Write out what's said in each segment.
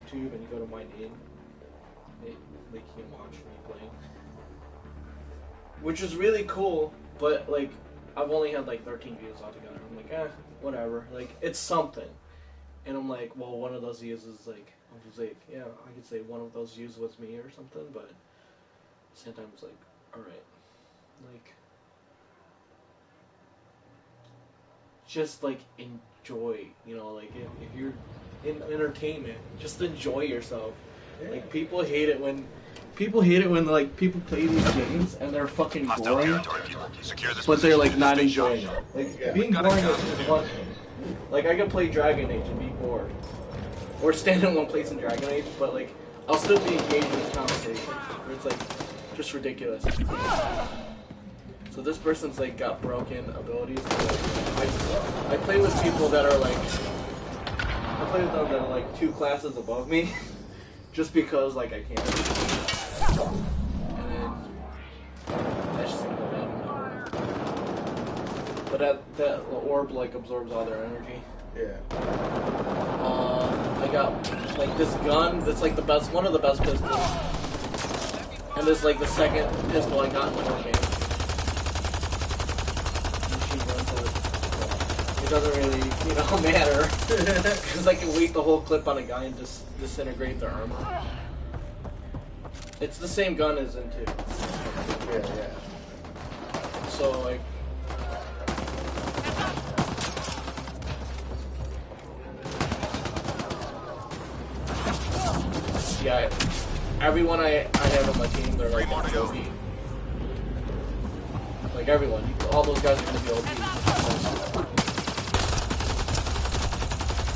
YouTube and you go to my name, you can watch me playing. Which is really cool, but like I've only had like 13 views altogether. I'm like, whatever. Like it's something. And I'm like, well, one of those views is like, I'm just like, yeah, I could say one of those views was me or something, but sometimes like, all right, like, just like enjoy, you know, like if you're in entertainment, just enjoy yourself. Yeah. Like people hate it when like people play these games and they're fucking boring, but they're like not enjoying it. Like being boring is one thing. Like I could play Dragon Age and be bored, or stand in one place in Dragon Age, but like I'll still be engaged in this conversation. It's like just ridiculous. So this person's like got broken abilities. I play with people that are like, I play with them that are like 2 classes above me, just because like I can. And then that's just like bad. But that orb like absorbs all their energy. Yeah. I got like this gun that's like the best, one of the best pistols, and this like the second pistol I got in the whole game. It doesn't really, you know, matter because I can wait the whole clip on a guy and just disintegrate their armor. It's the same gun as in 2. Yeah. So like. Yeah, everyone I have on my team, they're like OP. Like everyone, all those guys are gonna be OP.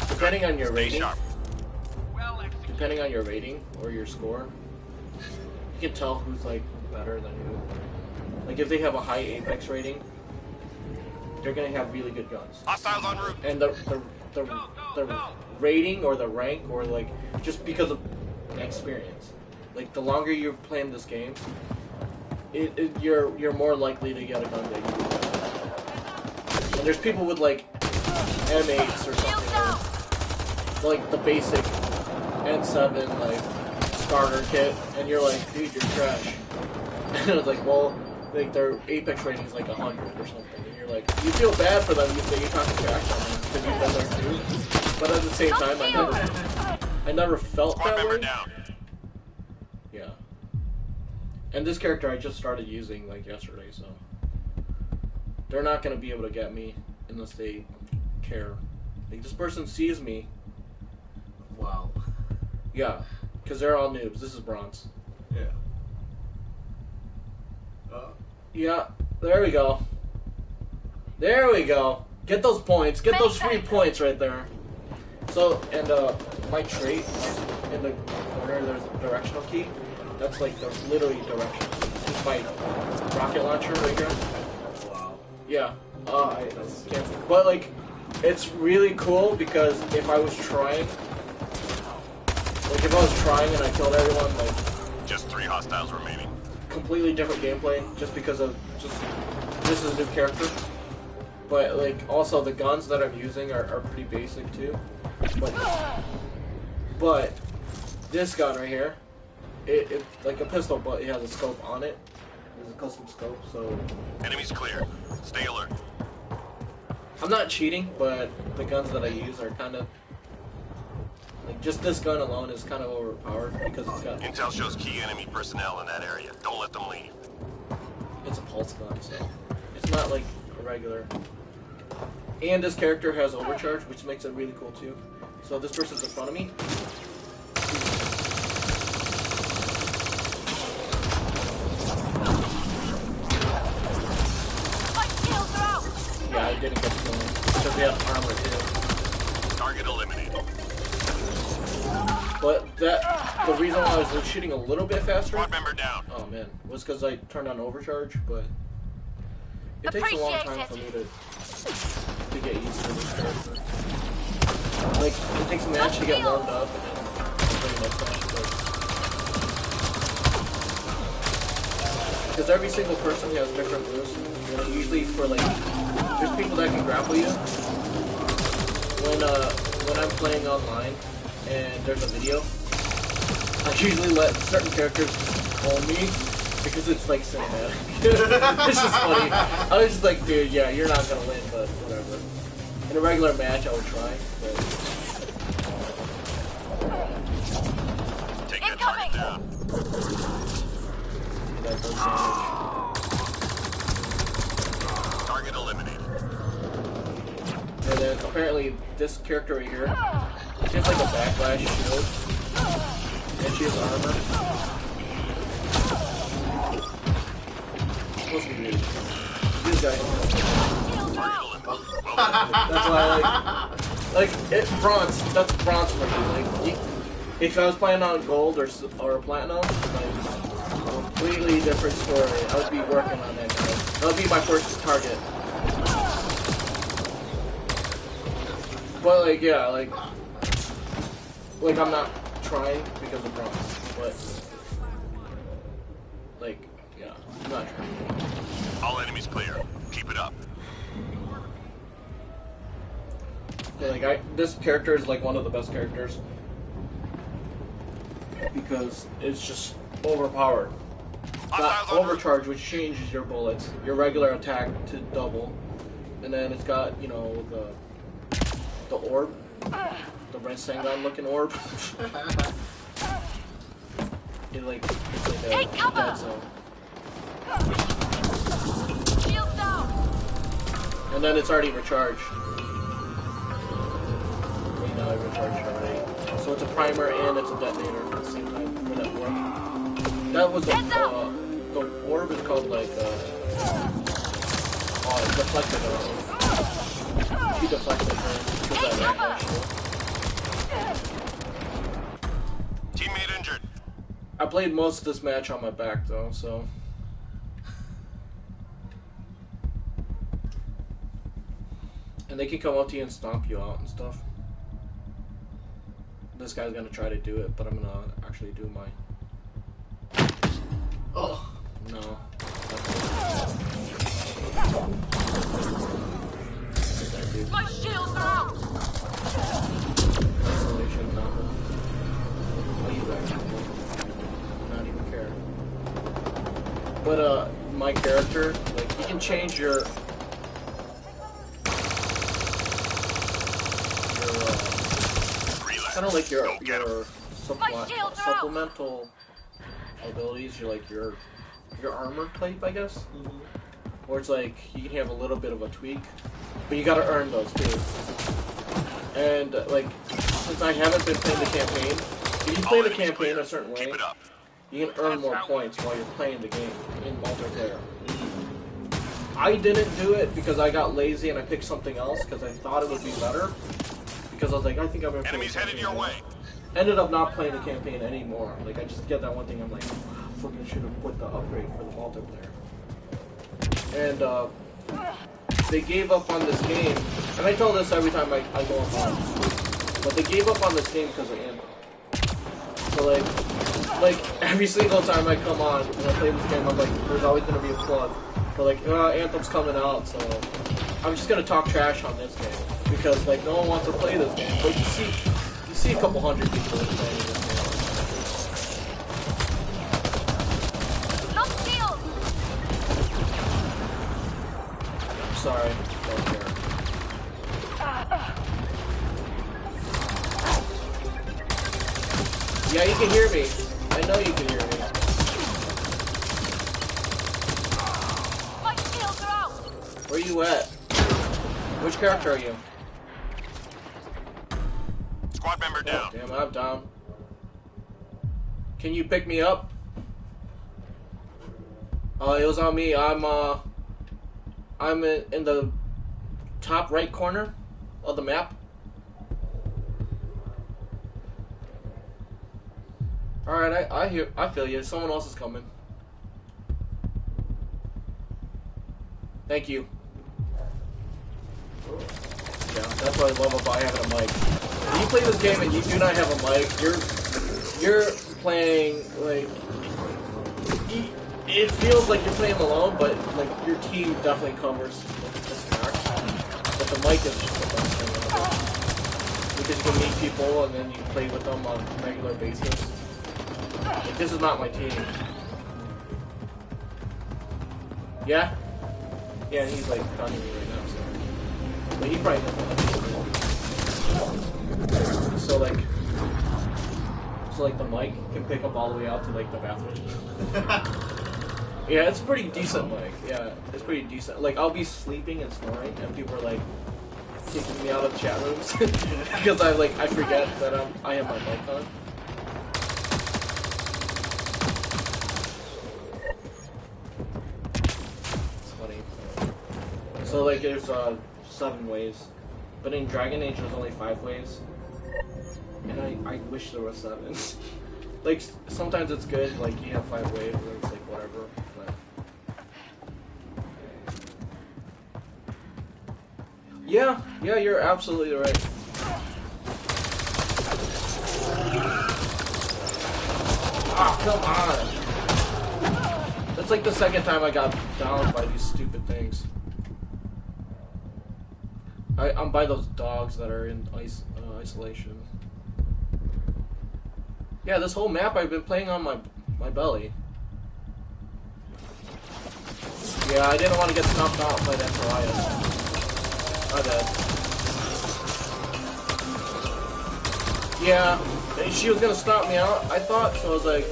Depending on your rating, or your score, you can tell who's like better than who. Like if they have a high Apex rating, they're gonna have really good guns. Hostiles en route. And the rating or the rank or like just because of experience. Like the longer you're playing this game, you're more likely to get a gun that you would. And there's people with like M8s or something, or like the basic N7 like starter kit, and you're like, dude, you're trash. And it's like, well, like their Apex rating is like 100 or something, and you're like, you feel bad for them that you're talking trash on them because you've been there too. But at the same time, I never felt that way. Yeah. And this character I just started using like yesterday, so they're not gonna be able to get me unless they care. Like this person sees me. Wow. Yeah, because they're all noobs. This is bronze. Yeah. Yeah. There we go. There we go. Get those points. Get those free points right there. So, and my trait in the corner, there's a directional key. That's like literally direction. It's my rocket launcher right here. Wow. Yeah. I can't. But like, it's really cool because if I was trying, and I killed everyone, like just 3 hostiles remaining. Completely different gameplay, just because of this is a new character. But like also the guns that I'm using are pretty basic too. But this gun right here, it's like a pistol, but it has a scope on it. There's a custom scope, so. Enemies clear. Stay alert. I'm not cheating, but the guns that I use are kind of like just this gun alone is kind of overpowered because it's got. Intel shows key enemy personnel in that area. Don't let them leave. It's a pulse gun, so it's not like a regular. And this character has overcharge, which makes it really cool too. So this person's in front of me. Yeah, I didn't get to kill him because they have armor too. Target eliminated. But the reason why I was shooting a little bit faster. Squad member down. Oh man, was because I turned on overcharge, but it takes a long time for me to get used to this character. Like it takes a match to get warmed up, and then pretty much because every single person has different moves. You know, usually for like, there's people that can grapple you. When I'm playing online and there's a video, I usually let certain characters own me because it's like cinematic. It's just funny. I was just like, dude, yeah, you're not gonna win, but whatever. In a regular match, I would try, but... Take that target down. That does damage. Target eliminated. And then apparently this character right here, she has like a backlash shield, and she has armor. Supposed to be weird. This guy. That's why I like it, bronze. That's bronze for me. Like, if I was playing on gold or platinum, like completely different story. I would be working on that guy. That would be my first target. But like, yeah, like I'm not trying because of bronze, but like, yeah, I'm not trying. All enemies clear. Keep it up. Yeah, like this character is like one of the best characters because it's just overpowered. Got overcharge, which changes your bullets, your regular attack to double, and then it's got, you know, the orb, the red Sangon looking orb. It's like a dead zone. Shield down. And then it's already recharged. You know, I recharged already. So it's a primer and it's a detonator at the same time for that orb. That was the orb is called like deflected her. She deflected her because that backlash. Teammate injured. I played most of this match on my back though, so. And they can come up to you and stomp you out and stuff. This guy's gonna try to do it, but I'm gonna actually do my. Oh no. My shields are out. Isolation combo. I'll use that combo. Not even care. But my character, like, you can change your kind of like your supplemental abilities. You're like your armor type, I guess. Mm-hmm. Or it's like you can have a little bit of a tweak, but you gotta earn those too. And like, since I haven't been playing the campaign, if you play the campaign a certain way, you can earn more points while you're playing the game in multiplayer. I didn't do it because I got lazy and I picked something else because I thought it would be better. Because I was like, I think I'm gonna play Enemies headed your way. Ended up not playing the campaign anymore. Like, I just get that one thing, I'm like, I fucking should have put the upgrade for the multiplayer. And they gave up on this game, and I tell this every time I go on, but they gave up on this game because of Anthem. So like every single time I come on and I play this game, I'm like, there's always gonna be a plug. But like, Anthem's coming out, so I'm just gonna talk trash on this game because like no one wants to play this game. But you see a couple hundred people playing this game. Sorry, don't care. Yeah, you can hear me. I know you can hear me. My shields are out. Where you at? Which character are you? Squad member down. Oh, damn, I'm down. Can you pick me up? It was on me. I'm in the top right corner of the map. Alright, I feel you. Someone else is coming. Thank you. Yeah, that's what I love about having a mic. When you play this game and you do not have a mic, you're playing like it feels like you're playing alone, but like your team definitely covers the snacks. But the mic is just the best thing ever because you can meet people and then you play with them on a regular basis. Like, this is not my team. Yeah? Yeah, he's like talking to me right now, so. But he probably doesn't understand. So like the mic can pick up all the way out to like the bathroom. Yeah, it's a pretty decent mic. Yeah, it's pretty decent. Like I'll be sleeping and snoring, and people are like kicking me out of chat rooms because I forget that I have my mic on. It's funny. So like there's 7 ways, but in Dragon Age there's only 5 ways. And I wish there was 7. Like, sometimes it's good, like, you have 5 waves, and it's like, whatever, but... Yeah, you're absolutely right. Ah, come on! That's like the second time I got downed by these stupid things. I'm by those dogs that are in isolation. Yeah, this whole map I've been playing on my belly. Yeah, I didn't want to get stomped out by that pariah. My bad. Yeah, she was gonna stomp me out, I thought, so I was like...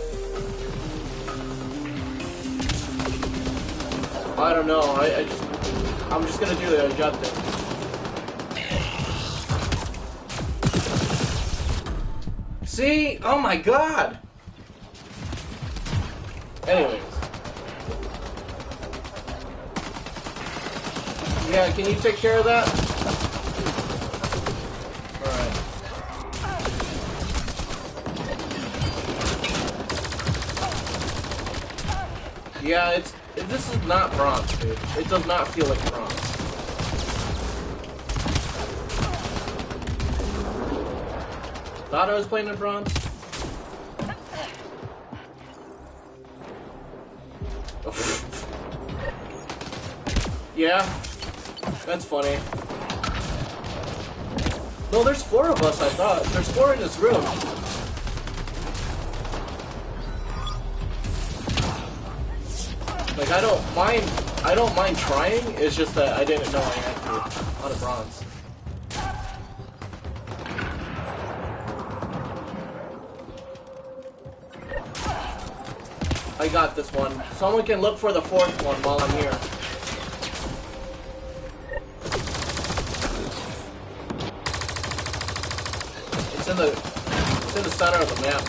I don't know, I'm just gonna do the objective. See? Oh my god! Anyways. Yeah, can you take care of that? Alright. Yeah, this is not bronze, dude. It does not feel like bronze. Thought I was playing in bronze. Yeah, that's funny. No, there's 4 of us, I thought. There's 4 in this room. Like, I don't mind trying, it's just that I didn't know I had to out of bronze. I got this one. Someone can look for the 4th one while I'm here. It's in the center of the map.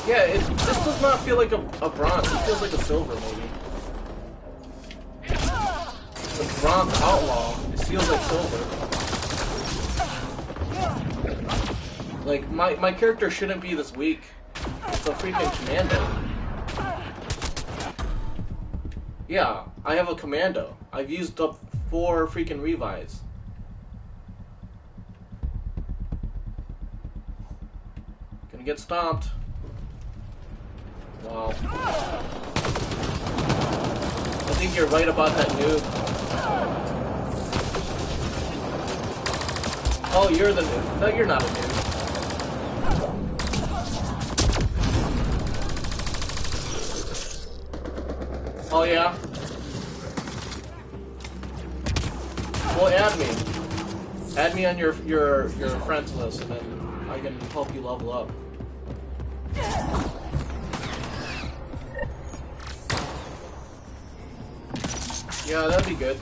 Yeah, this does not feel like a bronze. It feels like a silver, maybe. The bronze outlaw. It feels like silver. Like, my character shouldn't be this weak. It's a freaking commando. Yeah, I have a commando. I've used up 4 freaking revives. Gonna get stomped. Wow. I think you're right about that noob. Oh, you're the noob. No, you're not a noob. Oh yeah? Well, add me. Add me on your friends list, and then I can help you level up. Yeah, that'd be good.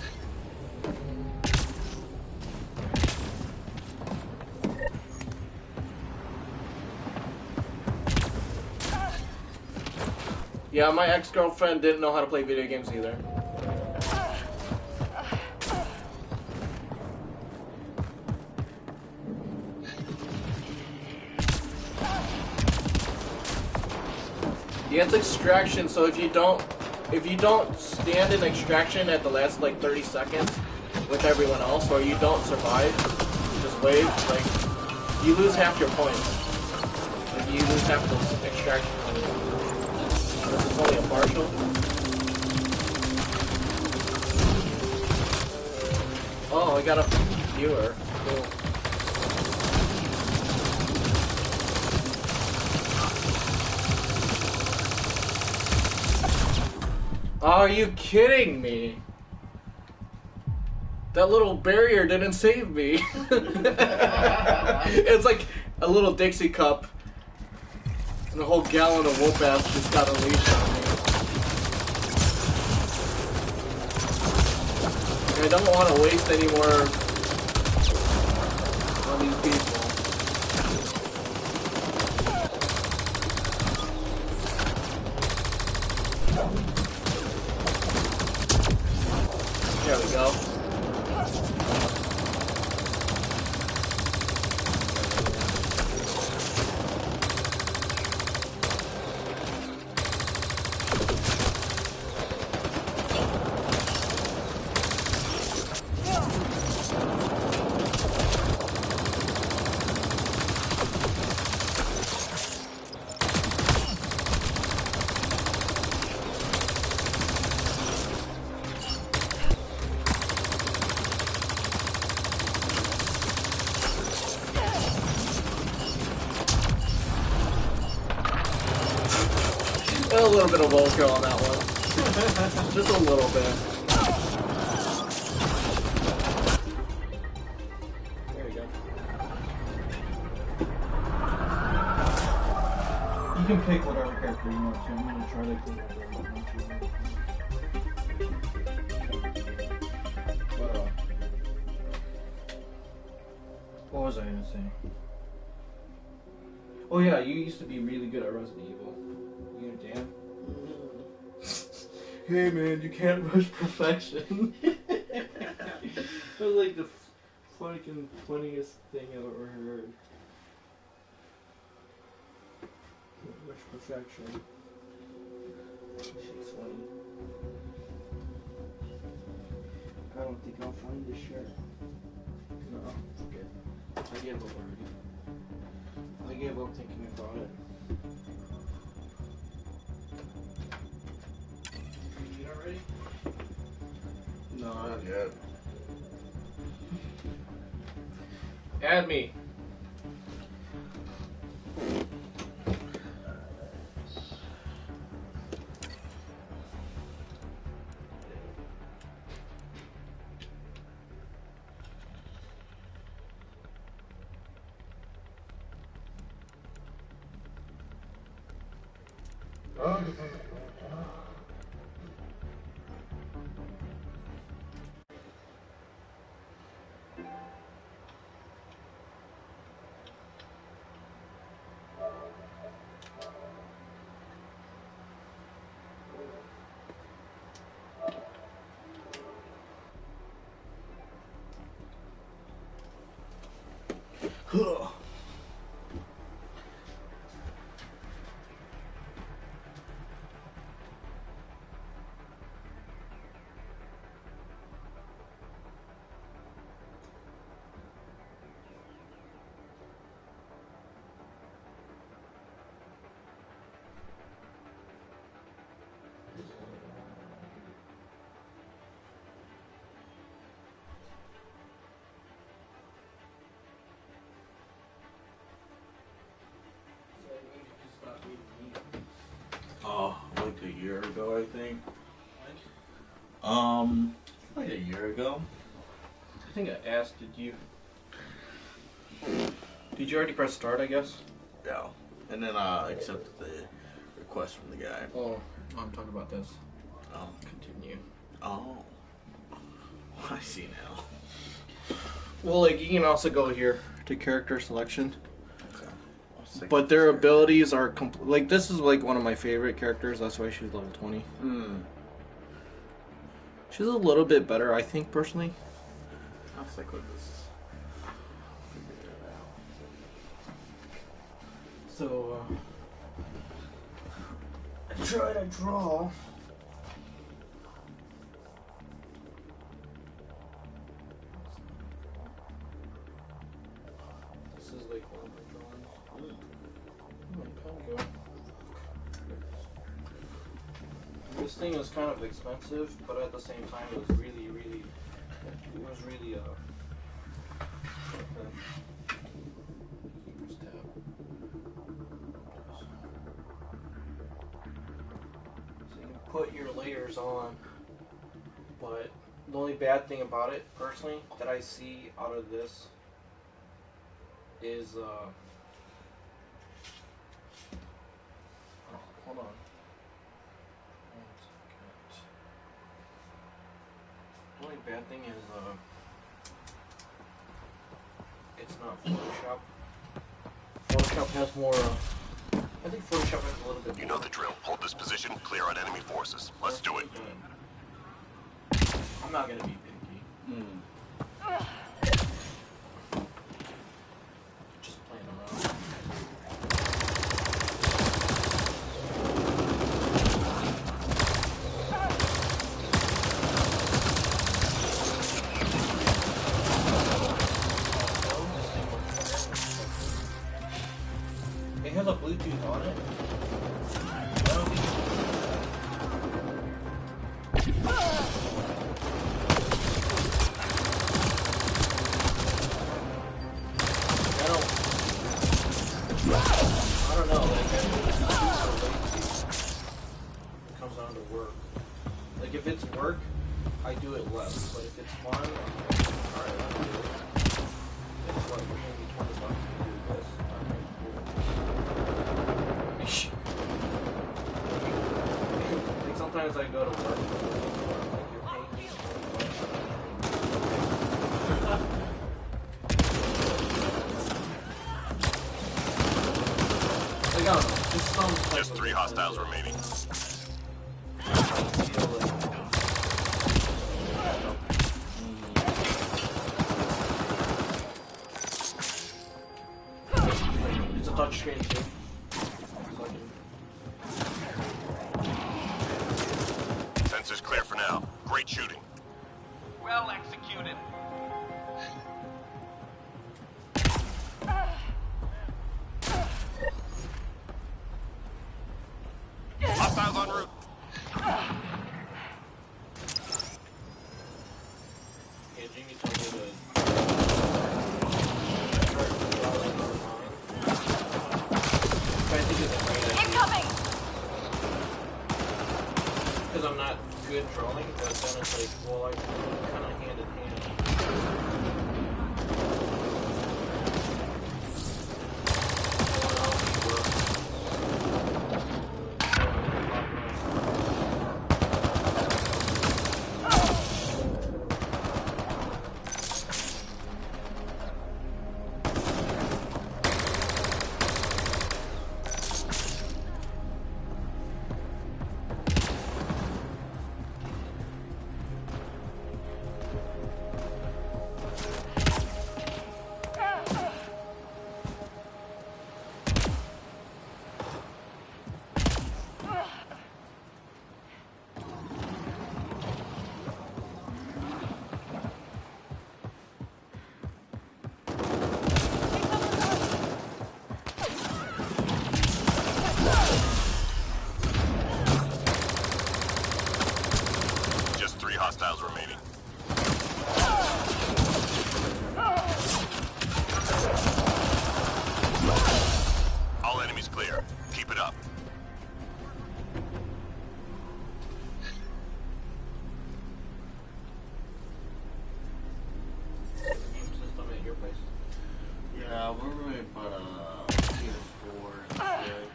Yeah, my ex-girlfriend didn't know how to play video games either. Yeah, it's extraction, so if you don't stand in extraction at the last like 30 seconds with everyone else, or you don't survive, just wave, like you lose half your points. Like you lose half those extraction points. This is only a partial. Oh I got a viewer. Cool. Are you kidding me? That little barrier didn't save me. It's like a little Dixie cup. And a whole gallon of whoop ass just got unleashed on me. I don't want to waste any more on these people. There we go. A little bit of overkill on that one. Just a little bit. There you go. You can pick whatever character you want to. I'm gonna try to clean up what was I gonna say? Oh yeah, you used to be really good at Resident Evil. You damn. Hey man, you can't rush perfection. That was like the fucking funniest thing I've ever heard. Can't rush perfection. Shit's funny. I don't think I'll find this shirt. No, okay. I gave up already. I gave up thinking about it. You not ready? No, not yet. Add me. Oh, like a year ago, I think. Like a year ago. I think I asked, did you already press start, I guess? Yeah. And then I accepted the request from the guy. Oh, I'm talking about this. Oh. Continue. Oh. I see now. Well, like, you can also go here to character selection. Okay. But their abilities are like, this is like one of my favorite characters. That's why she's level 20. She's a little bit better, I think, personally. I'll stick with this. Figure it out. So, I try to draw. This is like one of my drawings. This thing is kind of expensive, but at the same time, it was really or so on. But the only bad thing about it, personally, that I see out of this is, oh, hold on. One second. The only bad thing is, it's not Photoshop. Photoshop has more, I think Photoshop has a little bit more. You know the drill. Hold this position, clear out enemy forces. Let's do it. I'm not gonna be picky. Just playing around. It has a Bluetooth on it. I don't think I don't know, like, it comes down to work. Like, if it's work, I do it less, but if it's fun, I'm like, alright, I'll do it. It's what, we're gonna be $20 to do this. Alright, cool. Like, sometimes I go to work, like, you're paying me like, I don't know, just some type Just of 3 hostiles remaining. feel like, it's a touchscreen too. So I can... Sensors clear for now. Great shooting. Well executed. Hostiles en route. Yeah, Jamie told me to start drawing on mine. Which I think is a great idea. Incoming! Because I'm not good drawing, but then it's like, well, I kind of hand in hand. Just 3 hostiles remaining. All enemies clear. Keep it up. Game system at your place. Yeah, we're going to put a PS4 instead.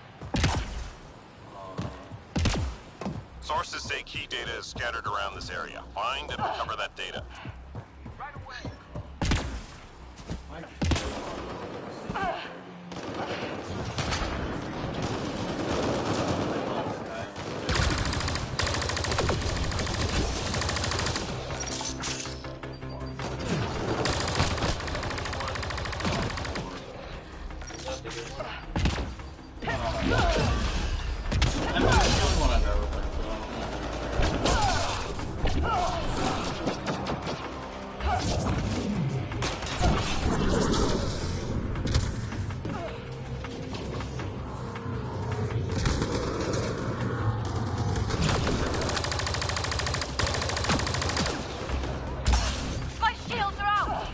Sources say key data is scattered around this area. Find and recover that data. Right away. That's the good one. I mean, it's the only one I've ever played, so I don't know. My shields are out!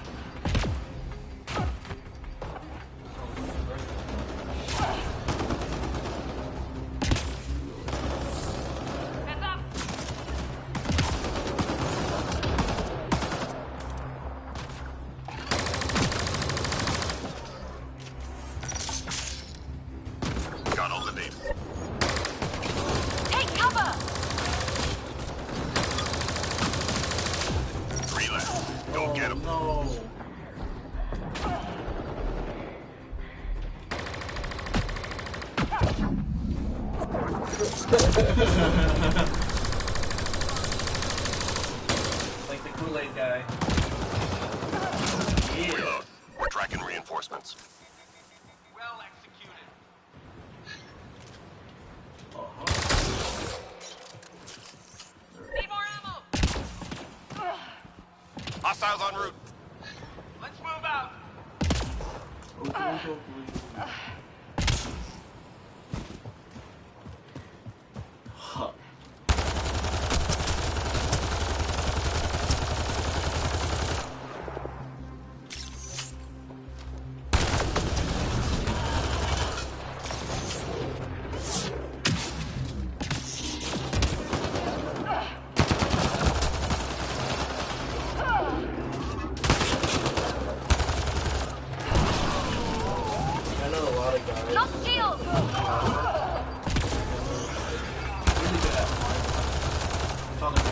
Heads up! Go get him. No. Like the Kool-Aid guy. Reload. We're tracking reinforcements. Well executed. Need more ammo. Hostiles en route. Let's move out. Huh. I know a lot of guys. Lost shield! Really good at flying. Talking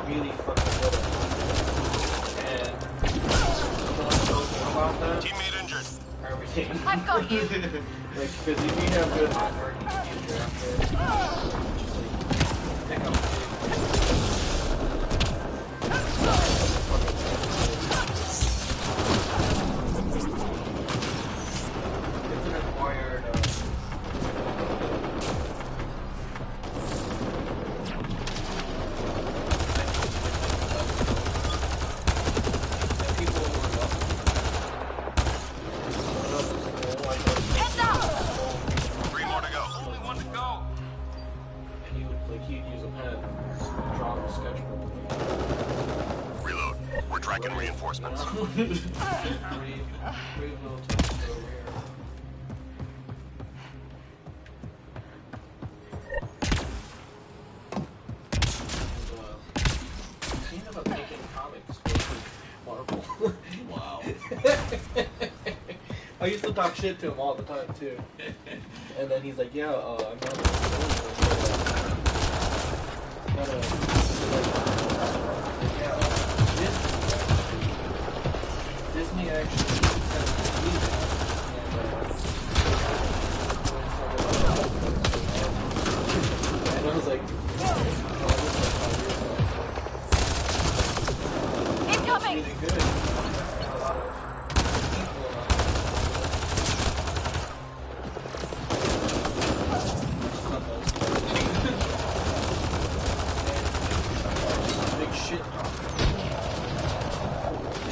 really fucking good at it. And someone told me about that. Teammate injured. Everything. I've got you. Like, because if you have good hot work, you can use your after. Just like, pick up it's an acquired, people overlook. Heads up! 3 more to go. Only one to go. And he'd use a pen, draw a sketchbook. Reload. We're tracking reinforcements. Brave little toast over here. He ended up making comics for Marvel. Wow. I used to talk shit to him all the time too. And then he's like, yeah, I'm not Disney actually sent me an and I was like, oh, this is 5 years ago. Incoming! Really good. A lot of people big shit talk.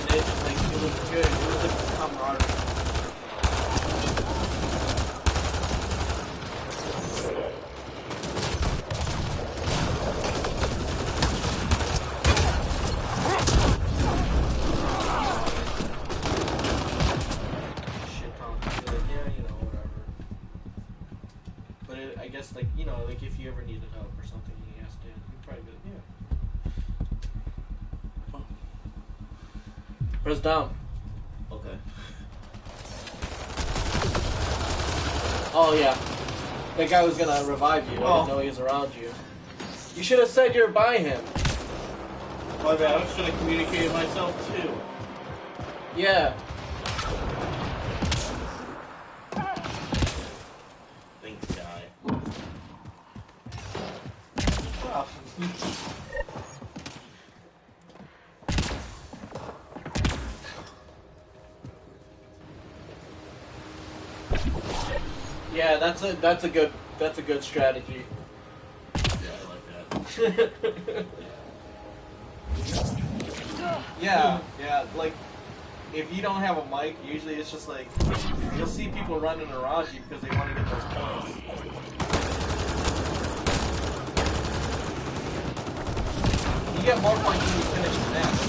And it was good. It was like camaraderie. Shit talk. Be like, yeah, whatever. But I guess, like if you ever needed help or something, and you asked Dan, he'd probably be like, yeah. Press down. Okay. Oh yeah. That guy was gonna revive you. I Oh. didn't know he was around you. You should have said you're by him. My bad. I was trying to communicate myself too. Yeah. Thanks, guy. Yeah, that's a good strategy. Yeah, I like that. Yeah, like if you don't have a mic, usually it's just like you'll see people running around you because they want to get those points. You get more points when you finish the match.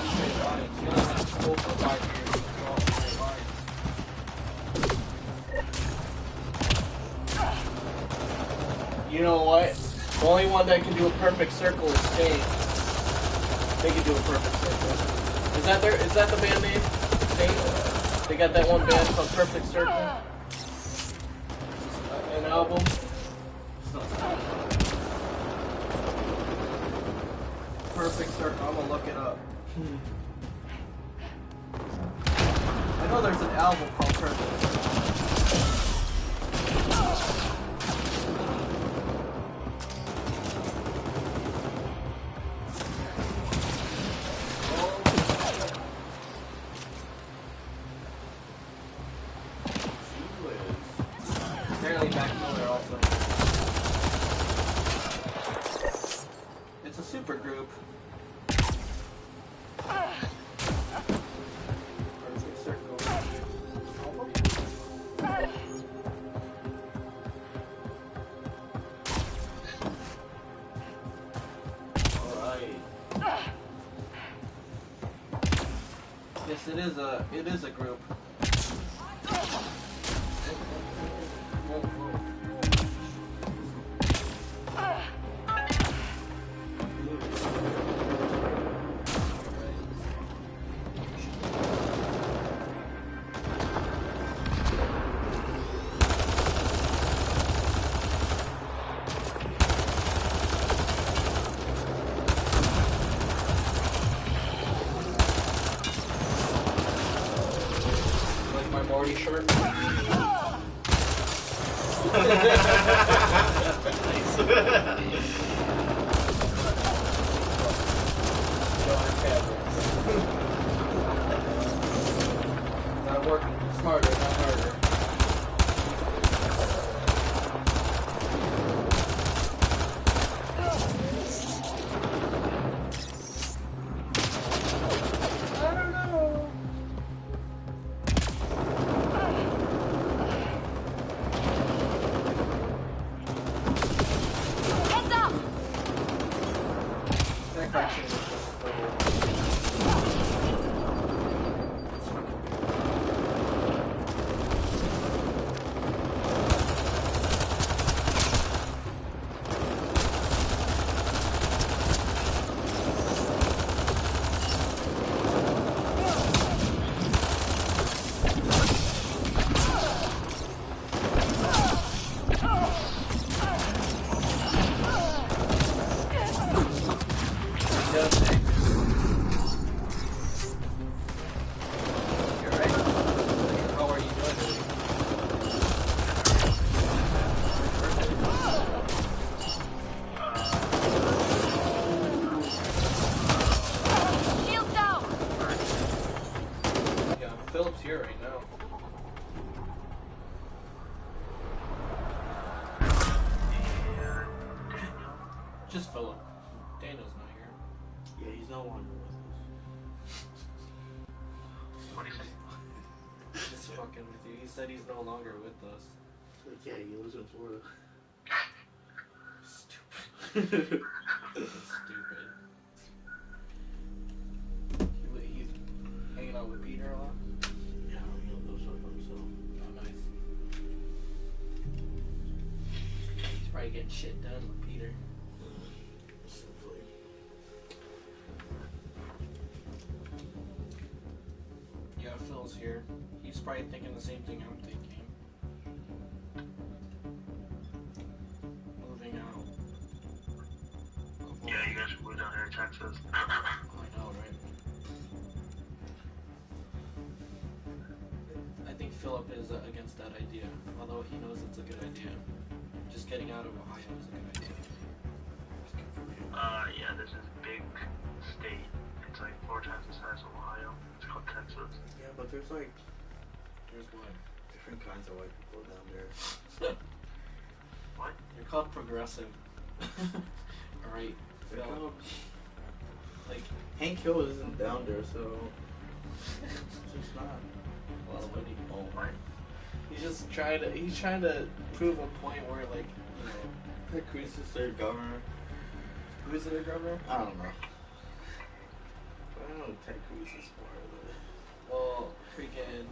all straight lines. You don't have to school for 5 years. They're all straight lines. You know what? The only one that can do a perfect circle is Stain. They can do a perfect circle. Is that the band name? Stain? They got that one band called Perfect Circle? An album? Perfect Circle. I'm gonna look it up. I know there's an album called Perfect Circle. Apparently back nowhere also. It's a super group. Perfect Circle. Alright. Yes, it is a group. Like my Morty shirt. Gotta work smarter, not harder. I don't know. Heads up! That cartoon is just You're right. How are you doing? Shield down! Yeah, Philip's here right now. Just Philip. Daniel's not here. Yeah, he's no longer with us. What do you say? Just fucking with you. He said he's no longer with us. Like, yeah, he lives in Florida. Stupid. Stupid. He's hanging out with Peter a lot? Yeah, he'll go stuff by himself. Oh, nice. He's probably getting shit done with Peter. Simply. Yeah, Phil's here. He's probably thinking the same thing I'm thinking. Moving out. Yeah, you guys should move down here to Texas. I know, right? I think Philip is against that idea, although he knows it's a good idea. Just getting out of Ohio is a good idea. Yeah, this is a big state. It's like 4 times the size of Ohio. It's called Texas. Yeah, but there's like Here's one. different kinds of white people down there. What? You're called progressive. Alright, They're Phil. called- Like, Hank Hill isn't down there, so it's just not. well, what do you Oh, he's trying to prove a point where, like, you know, Ted Cruz is their governor. who's their governor? I don't know. But know Ted Cruz is part of it. Well, freaking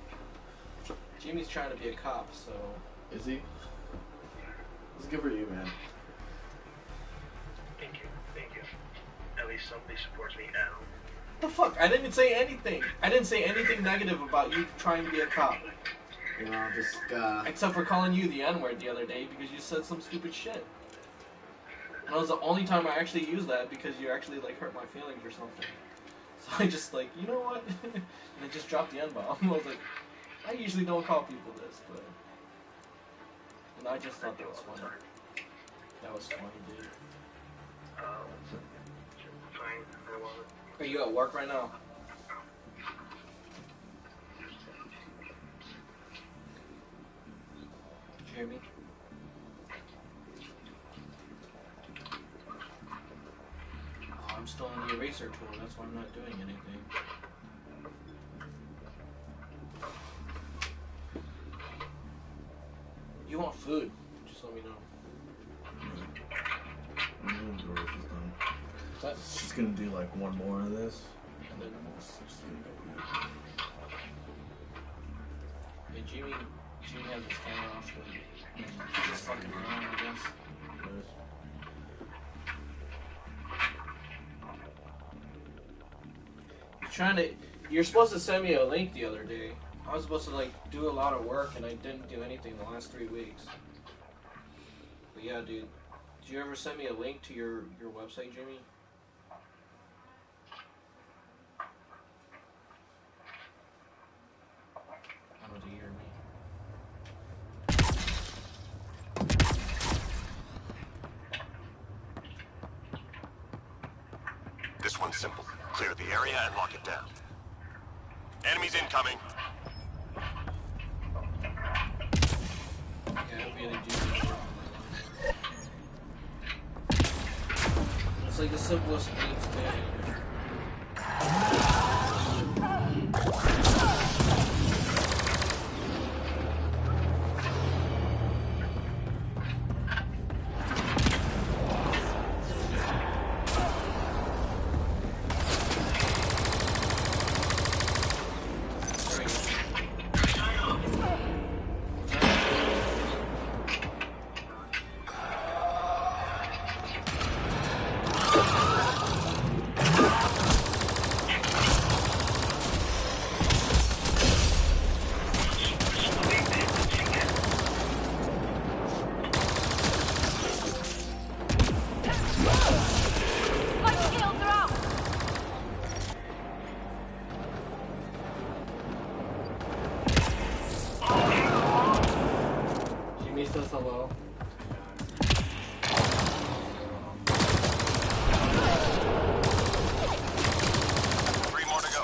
Jimmy's trying to be a cop, so. Is he? It's good for you, man. Thank you. At least somebody supports me now. What the fuck? I didn't say anything. I didn't say anything negative about you trying to be a cop. You know, just Except for calling you the N-word the other day because you said some stupid shit. And that was the only time I actually used that because you actually like hurt my feelings or something. So I just like, you know what? And I just dropped the N-bomb. I was like, I usually don't call people this, but... And I just thought that was funny. That was funny, dude. Fine. I want it. Are you at work right now? Jeremy? Oh, I'm still on the eraser tool, that's why I'm not doing anything. You want food? Just let me know. What? She's gonna do like one more of this. And then Just gonna go eat. yeah, Jimmy has his camera off, but he's just fucking around, I guess. You're supposed to send me a link the other day. I was supposed to like do a lot of work and I didn't do anything the last 3 weeks. But yeah, dude. Did you ever send me a link to your website, Jimmy? I don't know, do you hear me? This one's simple. Clear the area and lock it down. Enemies incoming. Yeah, I really do need to work on my life. It's like the simplest things, man. Jimmy says hello. 3 more to go.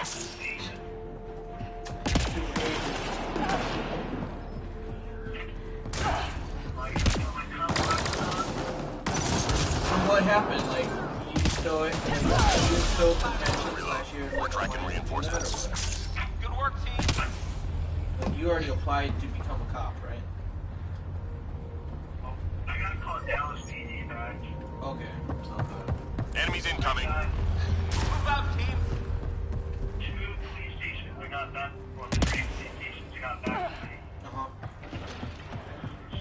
What happened? Like, you stole potential last year. We're tracking reinforcements. Good work, team. Like, you already applied to become a cop, right? I gotta call Dallas PD back. Okay. Sounds good. Enemies incoming. Move out, team. 2 police stations. I got that. Well, 3 police stations. I got back to me. Uh-huh. So,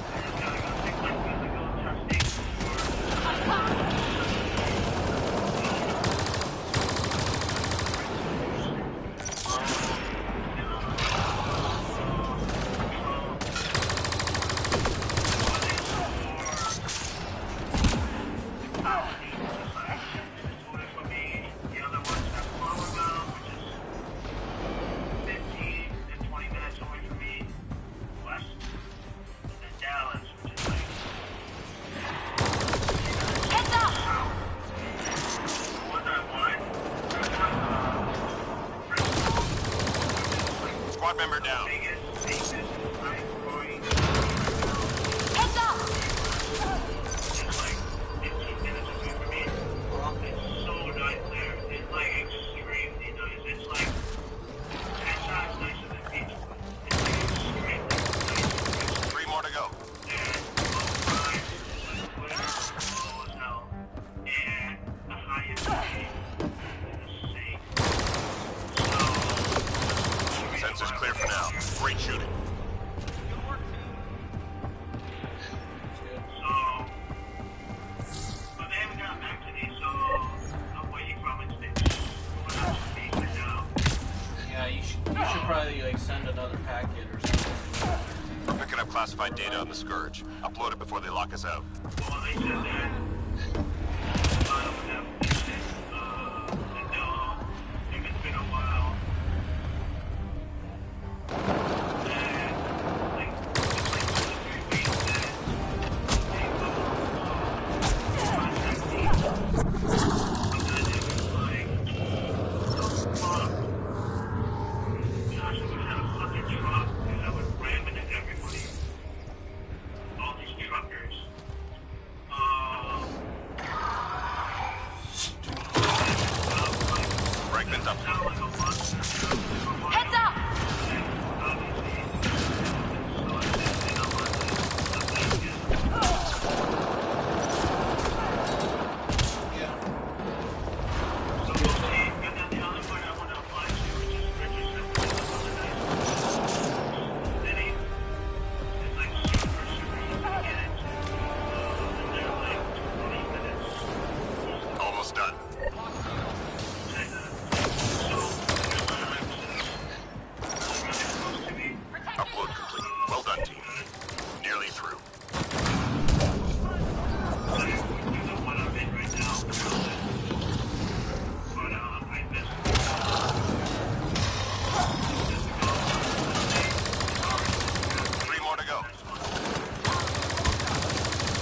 I just gotta go take my physical testing for. Squad member down. Three more to go. And the highest for now. Great shooting. But they haven't gotten back to me, so I'm waiting for them to going out to speak right now. Yeah, you should probably like send another packet or something. We're picking up classified data on the Scourge. Upload it before they lock us out. Well, they said that I don't have anything. And no, if it's been a while. And, like, it's like 2 or 3 weeks that they contact me. But then it was like, oh, fuck. Gosh, I would have a fucking truck, and I would ram into everybody. All these truckers. Fragment up. Heads up! Almost done. Upload complete. Well done, team. Nearly through. Three more to go.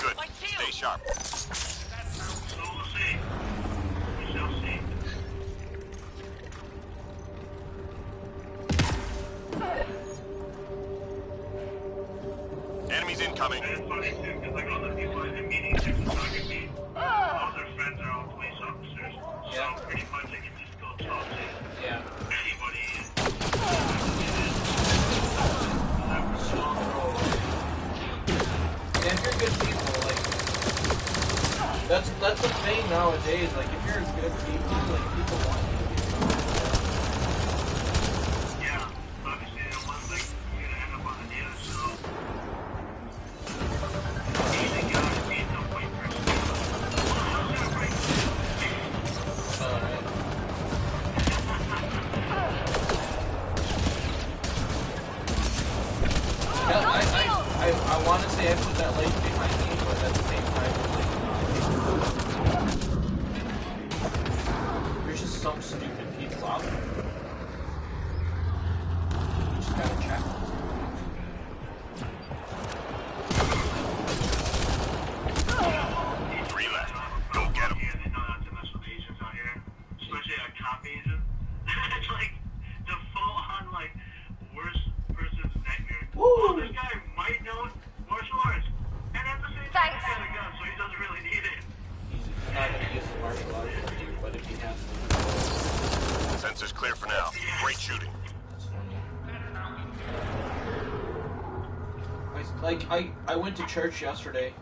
Good. Stay sharp. Enemies incoming. And it's funny too, because like all the people in meetings are talking to me, all their friends are all police officers. Yeah. So pretty much I can just go talk to Yeah. anybody. Yeah, if you're good people, like that's the thing nowadays. Like if you're good people, like people want you to be good. Yeah, obviously I don't want like you're gonna end up on the data, so easy guy being the white person. Alright. Yeah, I want to say I put that light behind me, but at the same time, like, there's just some stupid people out there. You just gotta check. Three left. Go get them. Yeah, they know not to mess with Asians out here, especially a cop Asian. It's like the full-on like worst person's nightmare. Woo! Oh, this guy might know martial arts, and at the same time he's got a gun, so he doesn't really need it. He's not gonna use the martial arts with you, but if he has to. Sensors clear for now. Great shooting. I went to church yesterday,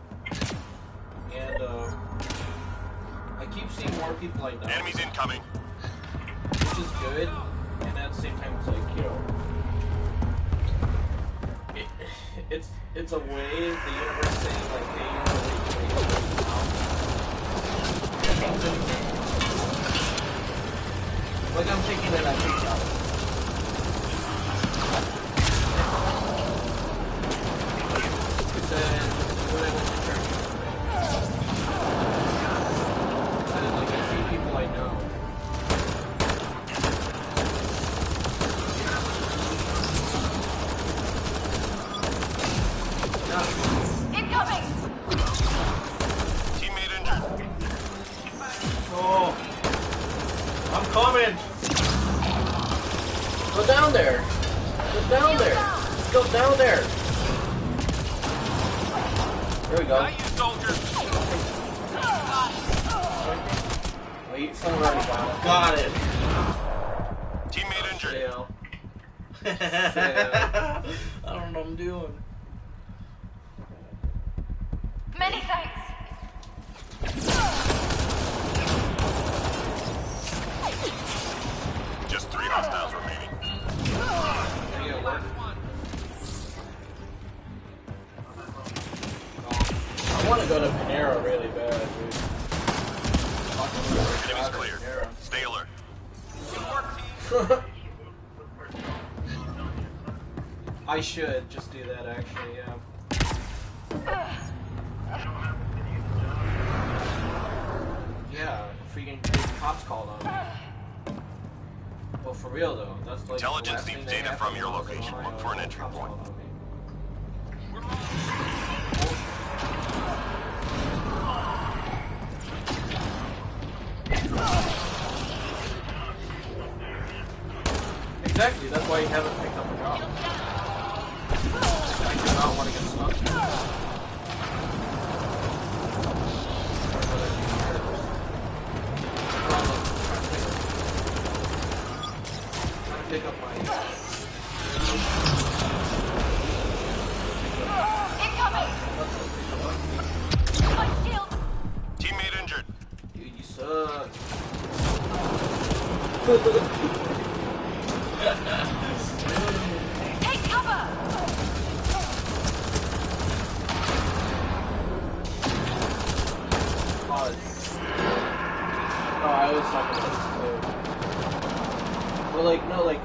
and I keep seeing more people I know, Enemies incoming. which is good, and at the same time it's like, you know, it's a way the universe saying like, hey, you're really like I'm thinking that I picked up. Then when I went to church yesterday, I did like a few people I know. Incoming! Teammate injured. Oh, I'm coming. Go down there. Go down there. Go down there. There we go. Wait, someone already got it. Teammate injured. Fail. I don't know what I'm doing. Many thanks! Just 3 hostiles remaining. There you go. go to Panera really bad, dude. Enemy's clear. Stay alert. I should just do that, actually, yeah. Yeah, freaking cops called on me. Well, for real though, that's like Intelligence needs data from your location. Look for an entry point. Exactly, that's why you haven't picked up a job. I do not want to get stuck. Pick up my Incoming! My shield! Teammate injured. dude, you suck. Take cover! Oh, I was talking about this too. But like, no, like,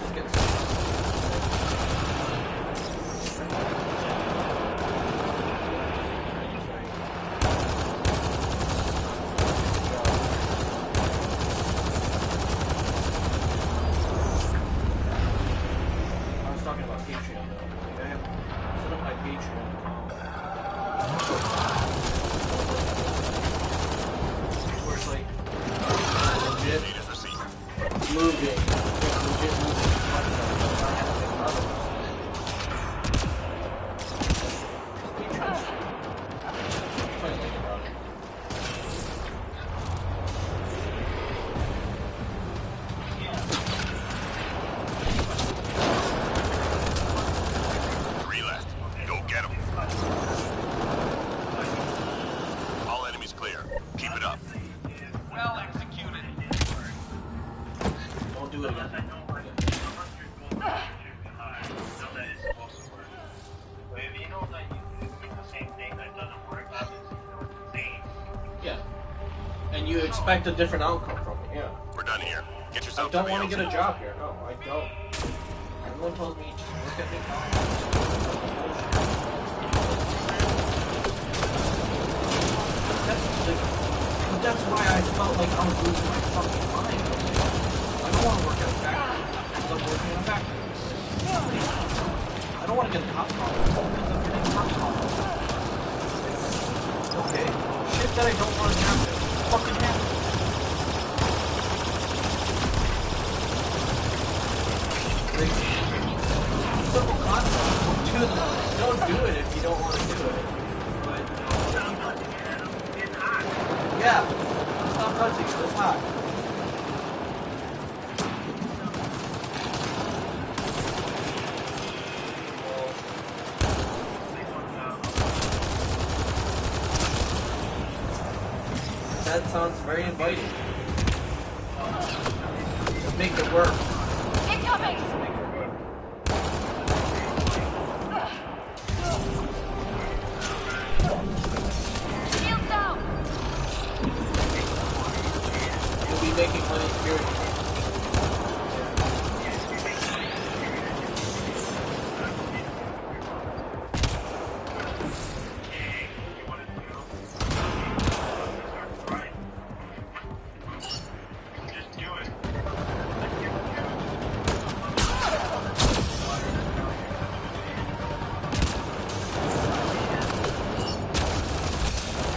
just get I was talking about Patreon though. Like, I have set up my Patreon account. Where it's like legit Data's received. moving. Legit moving. Three left. Go get them. All enemies clear. Keep it up. Well executed. Don't do it again. Yeah. And you expect a different outcome from it, yeah. We're done here. Get I yourself don't to want to get a VLC. job here. No, I don't. Everyone tells me just work at McDonald's. That's why I felt like I was losing my fucking mind. I don't want to work at a factory because I'm working in a factory. I don't want to get a cop call because I'm getting a cop call. Okay, shit that I don't want to happen fucking happen. Simple concept. Don't do it if you don't want to do it. But, yeah. Stop touching it. It's hot. That sounds very inviting. Just make it work. Incoming! Just make it work. Shield down! You'll be making money spiritually. Just do it.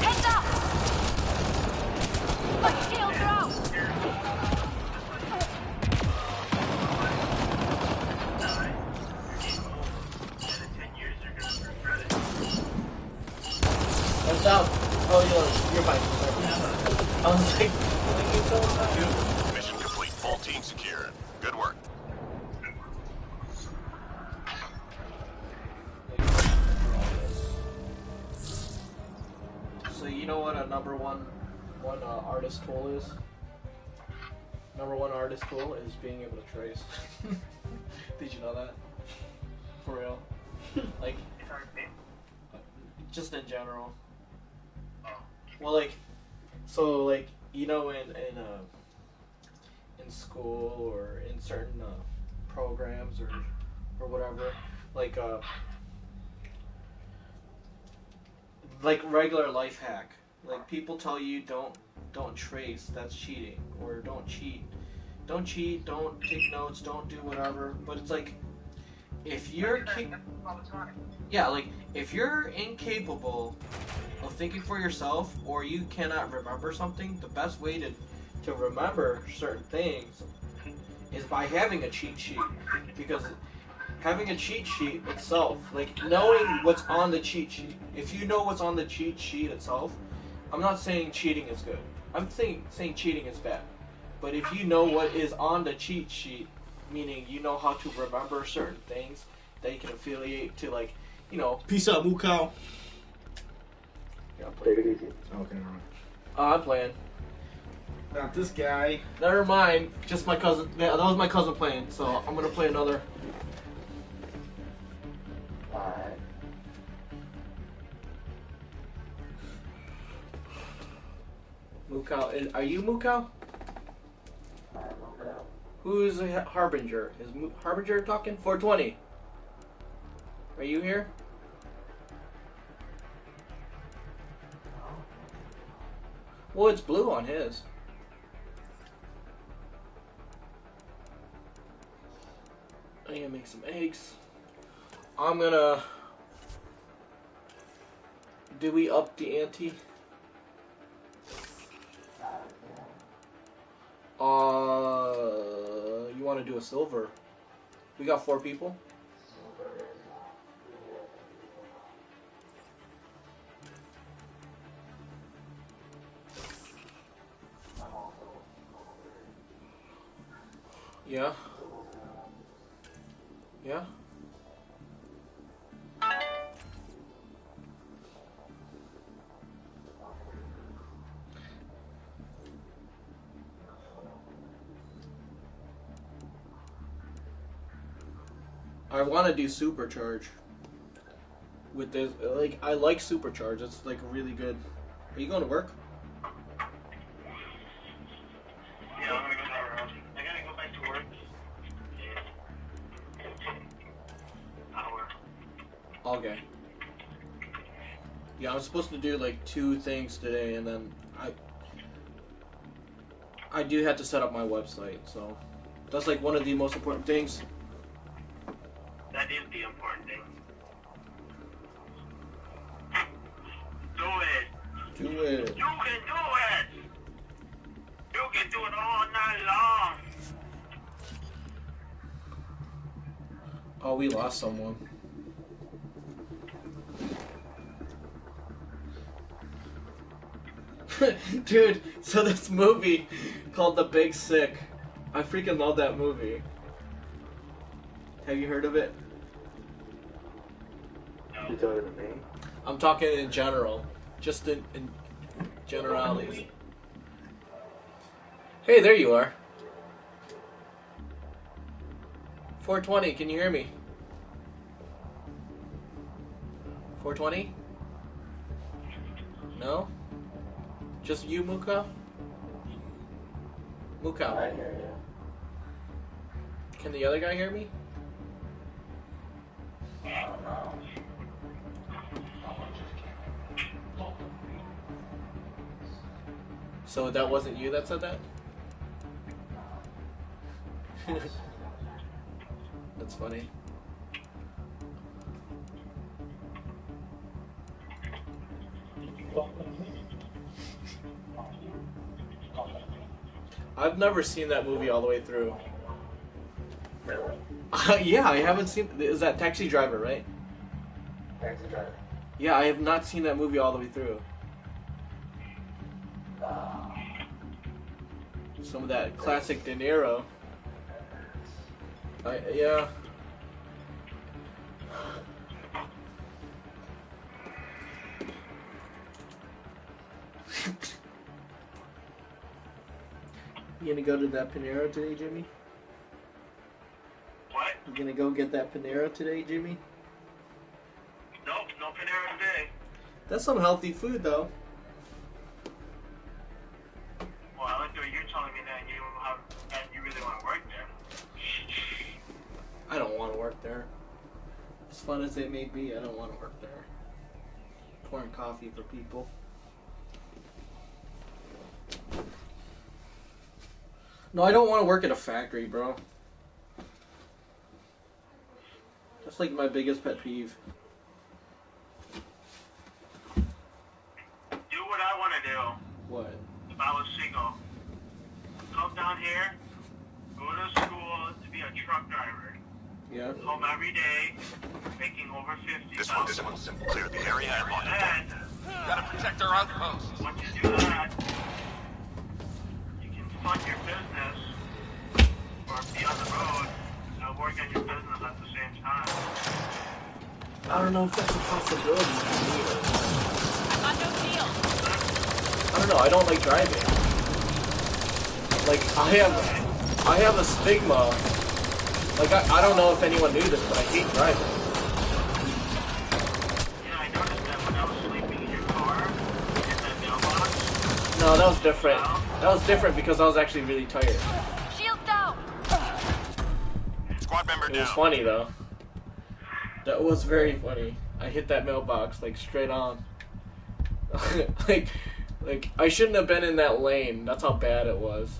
Heads up! My shields are out! What's up? Oh, you're fine. I was like, what are you doing now? Mission complete. Full team secure. Good work. So you know what a number one artist tool is? Number one artist tool is being able to trace. Did you know that? For real? Like, just in general. Well, like, so like you know in school or in certain programs or whatever, like like regular life hack. Like people tell you don't trace, that's cheating, or don't cheat. Don't cheat, don't take notes, don't do whatever. But it's like if you're yeah, like if you're incapable of thinking for yourself or you cannot remember something, the best way to remember certain things is by having a cheat sheet. Because having a cheat sheet itself, like knowing what's on the cheat sheet. If you know what's on the cheat sheet itself, I'm not saying cheating is good. I'm saying cheating is bad. But if you know what is on the cheat sheet, meaning you know how to remember certain things that you can affiliate to, like, you know. Peace out, Mukau. Yeah, Take it easy. Okay, alright. I'm playing. Not this guy. Never mind. Just my cousin. Yeah, that was my cousin playing. So I'm gonna play another. Alright. Mukau, are you Mukau? Who's Harbinger? Is Harbinger talking? 420. Are you here? Well, it's blue on his. I'm gonna make some eggs. I'm gonna... Do we up the ante? You want to do a silver? We got 4 people. Yeah. Yeah. I want to do supercharge with this. Like, I like supercharge. It's like really good. Are you going to work? Yeah, I'm gonna go that route. I gotta go back to work. Hour. Okay. Yeah, I'm supposed to do like 2 things today, and then I do have to set up my website, so that's like one of the most important things. That is the important thing. Do it. Do it. You can do it. You can do it all night long. Oh, we lost someone. Dude, so this movie called The Big Sick, I freaking love that movie. Have you heard of it? You talking to me? I'm talking in general, just in generalities. Hey, there you are. 420, can you hear me? 420? No? Just you, Mukau? Mukau. I hear you. Can the other guy hear me? I don't know. So that wasn't you that said that? That's funny. I've never seen that movie all the way through. Really? Yeah, I haven't seen. Is that Taxi Driver, right? Taxi driver. Yeah, I have not seen that movie all the way through. Some of that classic De Niro. Yeah. You gonna go to that Panera today, Jimmy? What? You gonna go get that Panera today, Jimmy? Nope, no Panera today. That's some healthy food, though. fun as it may be, I don't want to work there. Pouring coffee for people. No, I don't want to work at a factory, bro. That's like my biggest pet peeve. Do what I want to do. What? If I was single, come down here, go to school to be a truck driver. Yeah. Home every day, making over 50,000. This one's simple. Clear the area and launch. And Gotta protect our outposts. once you do that, you can fund your business or be on the road and work on your business at the same time. I don't know if that's a possibility for me. I'm on no deal. I don't know, I don't like driving. Like, I have a stigma. Like, I don't know if anyone knew this, but I hate driving. Yeah, I noticed that when I was sleeping in your car, in that mailbox. No, that was different. That was different because I was actually really tired. Shields down. Squad member It was down. funny, though. That was very funny. I hit that mailbox, like, straight on. like, I shouldn't have been in that lane. That's how bad it was.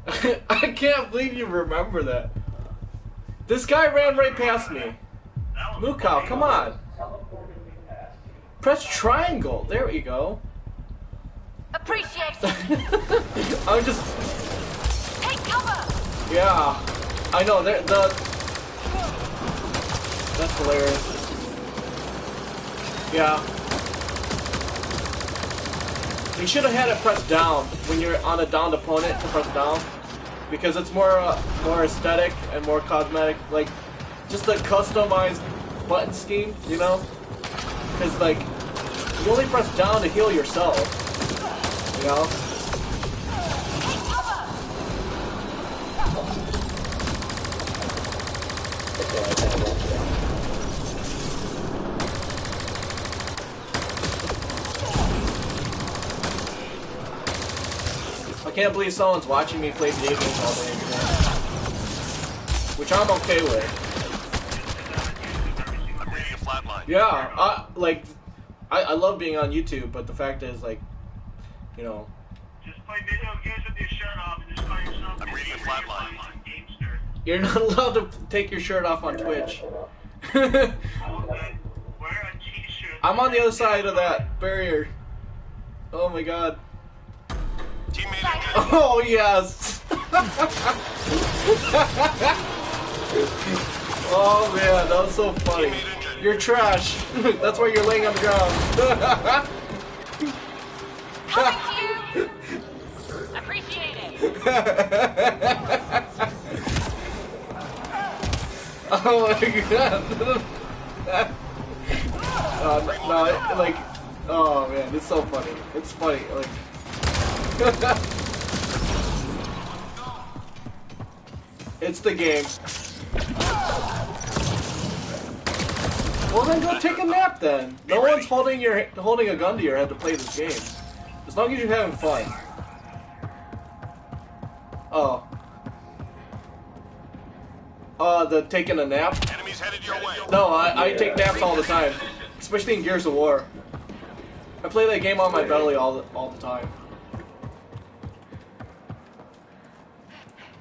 I can't believe you remember that. This guy ran right past me. Mukau, come on. Press triangle. There we go. Appreciate it. I'm just... Take cover. Yeah. I know, that's hilarious. Yeah. You should have had it pressed down when you're on a downed opponent to press down, because it's more aesthetic and more cosmetic, like just a customized button scheme, you know? Because like you only press down to heal yourself, you know? I can't believe someone's watching me play video games all day every day. Which I'm okay with. I'm reading a flatline. Yeah, I love being on YouTube, but the fact is, like, you know... Just play video games with your shirt off and just call yourself I'm reading a flatline. gamester. You're not allowed to take your shirt off on Twitch. Well, then, wear a t-shirt. I'm on the other side of that barrier. Oh my god. Teammate injured. Oh, yes! Oh man, that was so funny. Teammate injured. You're trash. That's why you're laying on the ground. Coming to you. Appreciate it. Oh my god. No, like, oh man, it's so funny. It's funny, like. It's the game. Well then go take a nap then. No one's holding a gun to your head to play this game. As long as you're having fun. Oh. The taking a nap? Enemies headed your way. No, I take naps all the time. Especially in Gears of War. I play that game on my belly all the time.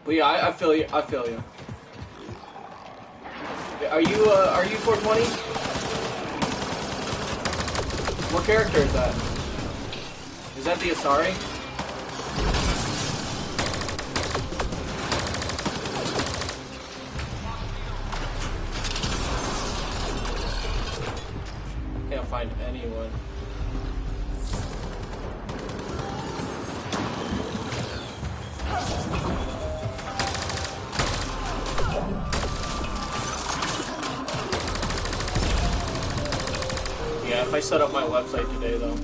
But yeah, I feel you. I feel you. Are you 420? What character is that? Is that the Asari? Can't find anyone. Yeah, if I set up my website today, though,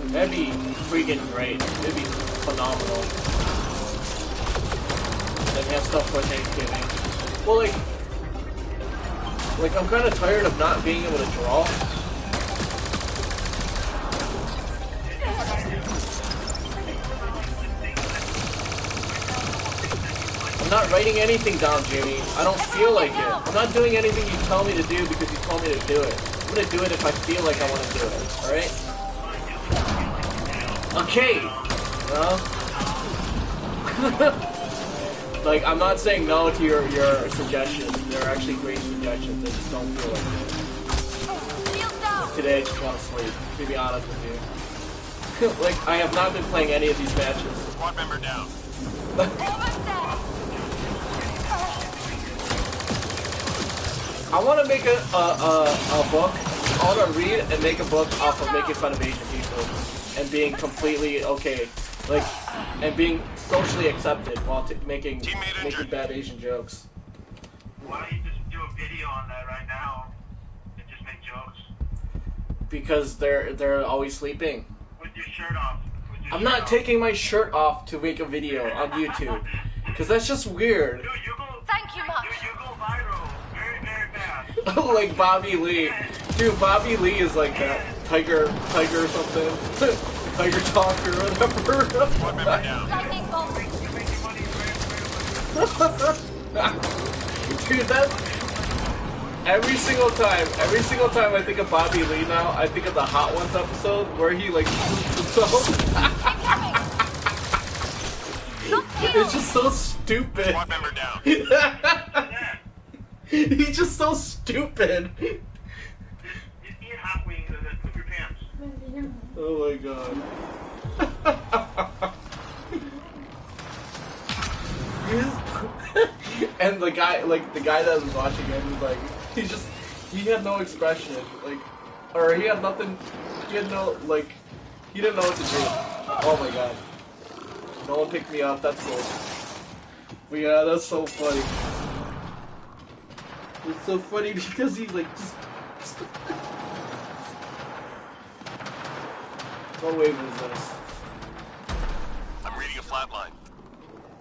that'd be freaking great. It'd be phenomenal. Then have stuff for Thanksgiving. Well, like I'm kind of tired of not being able to draw. I'm not writing anything down, Jimmy. I don't feel like it. I'm not doing anything you tell me to do because you told me to do it. I'm gonna do it if I feel like I want to do it. Alright? Okay! Like, I'm not saying no to your suggestions. They're actually great suggestions. I just don't feel like it. Today I just want to sleep, to be honest with you. Like, I have not been playing any of these matches. Squad member down. I want to make a book. I want to read and make a book off of making fun of Asian people and being completely okay, like, and being socially accepted while making bad Asian jokes. Why don't you just do a video on that right now and just make jokes? Because they're always sleeping. With your shirt off. I'm not taking my shirt off to make a video on YouTube, because that's just weird. Dude, you go. Thank you much. Dude, you go viral very, very fast. Like Bobby Lee. Dude, Bobby Lee is like that. Tiger or something. Tiger Talk or whatever. Squad member down. Lightning bolt. You're making money very, very well. Dude, that's... Every single time I think of Bobby Lee now, I think of the Hot Ones episode where he like shoots himself. It's just so stupid. Squad member down. He's just so stupid. Just eat hot wings and then poop your pants. Oh my god. And the guy that was watching it was like, he had no expression, like, or he had nothing, he didn't know what to do. Oh my god. No one picked me up, that's cool. But yeah, that's so funny. It's so funny because he's like, just... What wave is this? I'm reading a flatline.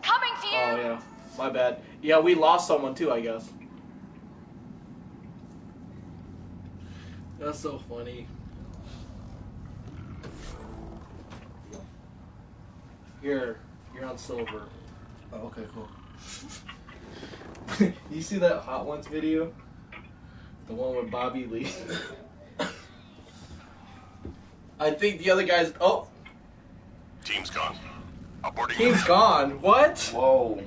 Coming to you. Oh yeah, my bad. Yeah, we lost someone too, I guess. That's so funny. You're on silver. Oh, okay, cool. You see that Hot Ones video? The one with Bobby Lee. I think the other guy's... Oh! Team's gone. Aborting. Team's gone. What? Whoa.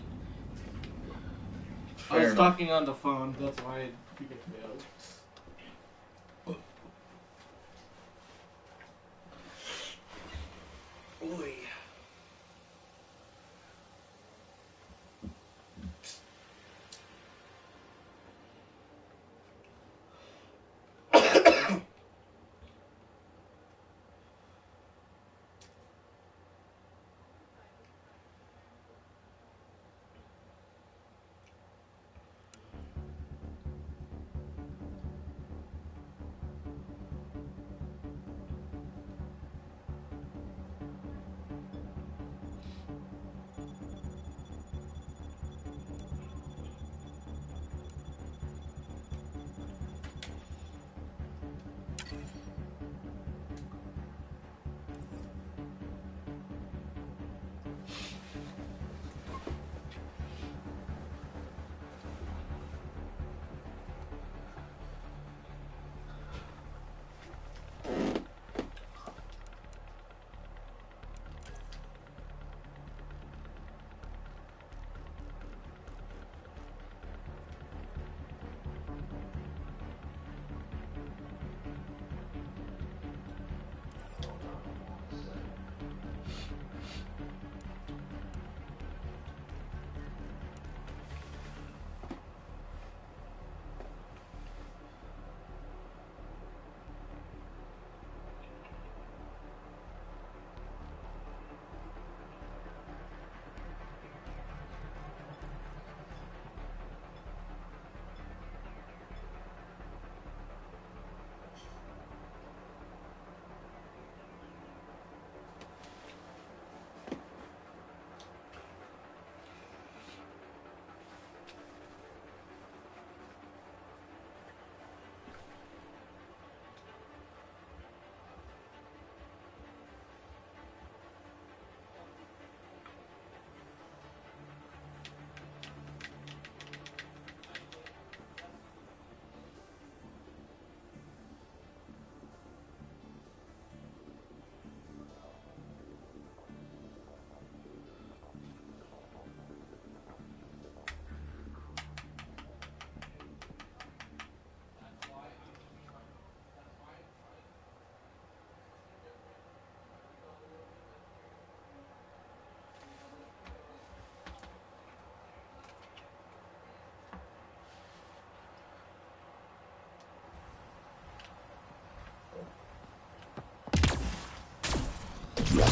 I was Fair enough. talking on the phone. That's why I figured it out. Oy. You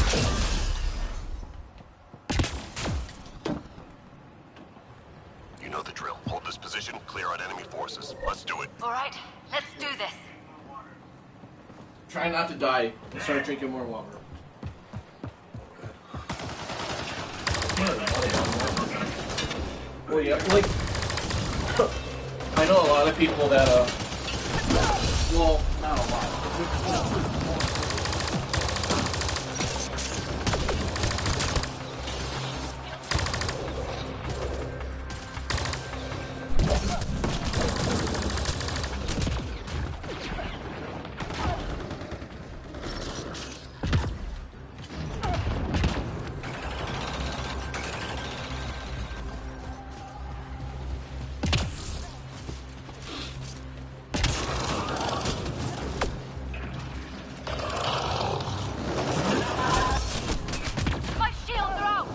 know the drill. Hold this position, clear out enemy forces. Let's do it. All right, let's do this. Try not to die and start drinking more water. Well, yeah, like, I know a lot of people that, well, not a lot. My shields are out.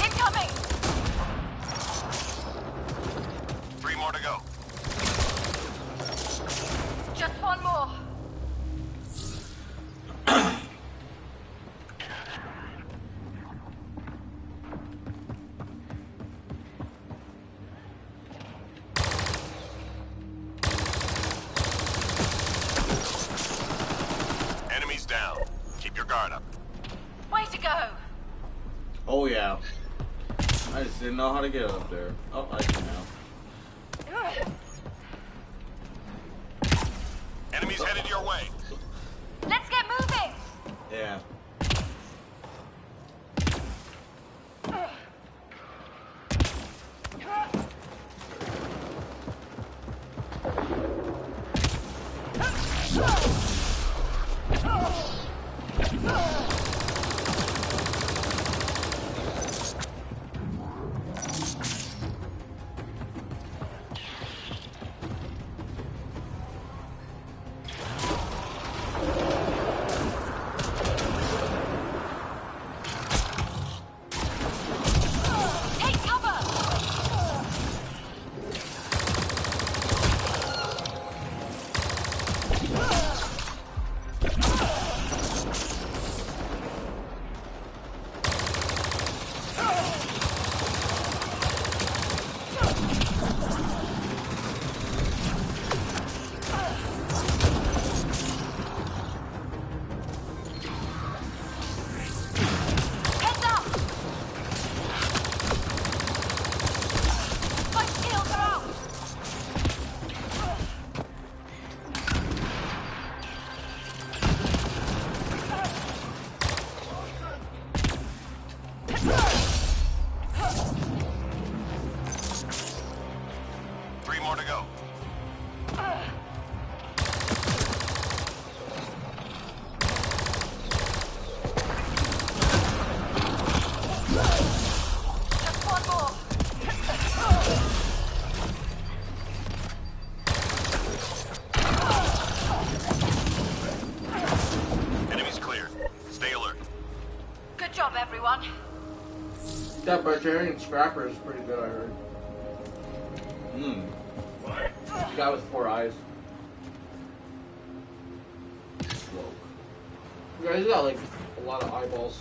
Incoming. 3 more to go. Just one more. Enemies down. Keep your guard up. Way to go. Oh yeah. I just didn't know how to get up there. Oh, I can now. Enemies headed your way. Let's get moving. Yeah. Take cover. Heads up. My shields are out. Three more to go. Just one more. Enemies clear. Stay alert. Good job, everyone. That Barbarian Scrapper is pretty good, I heard. Hmm. The guy with 4 eyes. You guys got like a lot of eyeballs.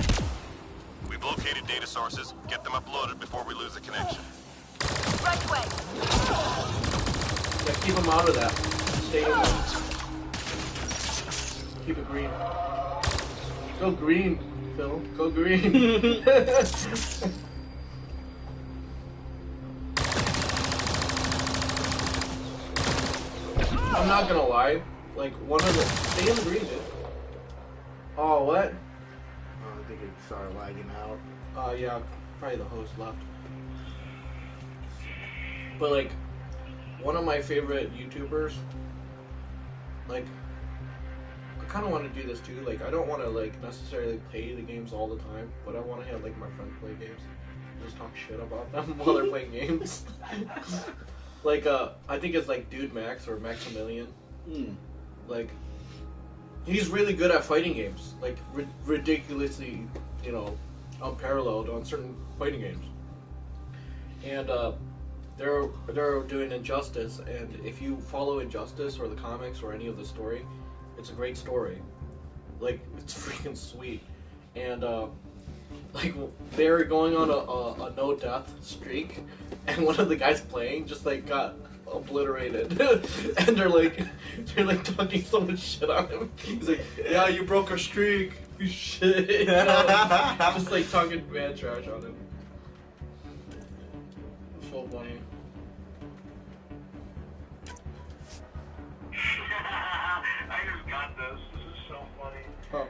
We've located data sources. Get them uploaded before we lose the connection. Right away. Yeah, keep them out of that. Stay in there. Keep it green. Go green, Phil. Go green. I'm not gonna lie. Like, one of the... Stay in the green, dude. Oh, what? Oh, I think it started lagging out. Yeah, probably the host left. But like, one of my favorite YouTubers, like, I kind of want to do this too. Like, I don't want to like necessarily play the games all the time, but I want to have like my friends play games, just talk shit about them while they're playing games. Like, I think it's like Dude Max or Maximilian. Like, he's really good at fighting games. Like, ridiculously, you know, unparalleled on certain fighting games. And they're doing Injustice, and if you follow Injustice or the comics or any of the story, it's a great story. Like, it's freaking sweet. And like, they're going on a no death streak, and one of the guys playing just like got obliterated, and they're like talking so much shit on him. He's like, "Yeah, you broke our streak, you shit." Just like talking bad trash on him. So funny. I just got this. This is so funny. Huh.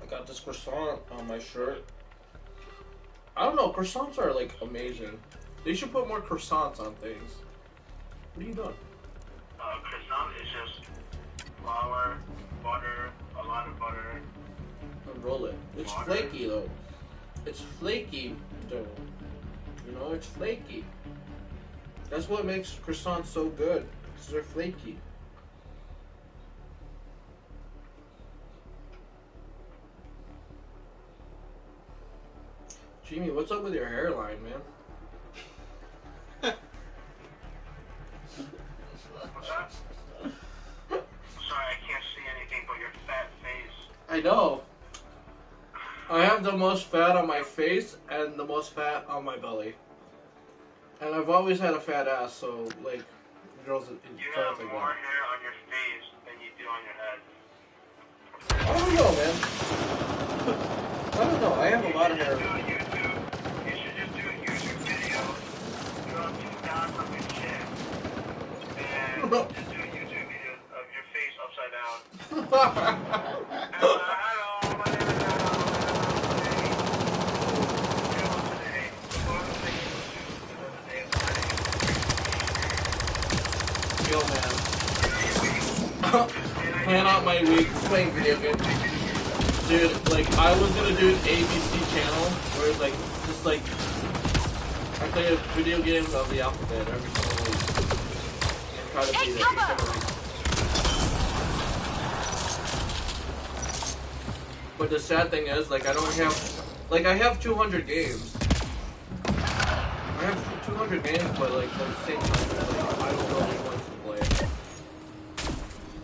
I got this croissant on my shirt. I don't know, croissants are like amazing. They should put more croissants on things. What are you doing? Croissant is just flour, butter, a lot of butter. Unroll it. It's Water. flaky though. It's flaky though. You know, it's flaky. That's what makes croissants so good. Because they're flaky. Jimmy, what's up with your hairline, man? What's that? Sorry, I can't see anything but your fat face. I know. I have the most fat on my face and the most fat on my belly. And I've always had a fat ass, so, like, girls in You front have like more that. hair on your face than you do on your head. I don't know, man. I don't know. I have a lot of hair. You should just do a YouTube video. Draw 2,000 and shit. And just do a YouTube video of your face upside down. Hello, my name is Yo, man. Plan out my week playing video games. Dude, like, I was gonna do an ABC channel where, like, just like, I play a video game of the alphabet every single week. And try to beat it every single week. But the sad thing is, like, I don't have, like, I have 200 games. I have 200 games, but, like, at the same time, like, I don't know which ones to play.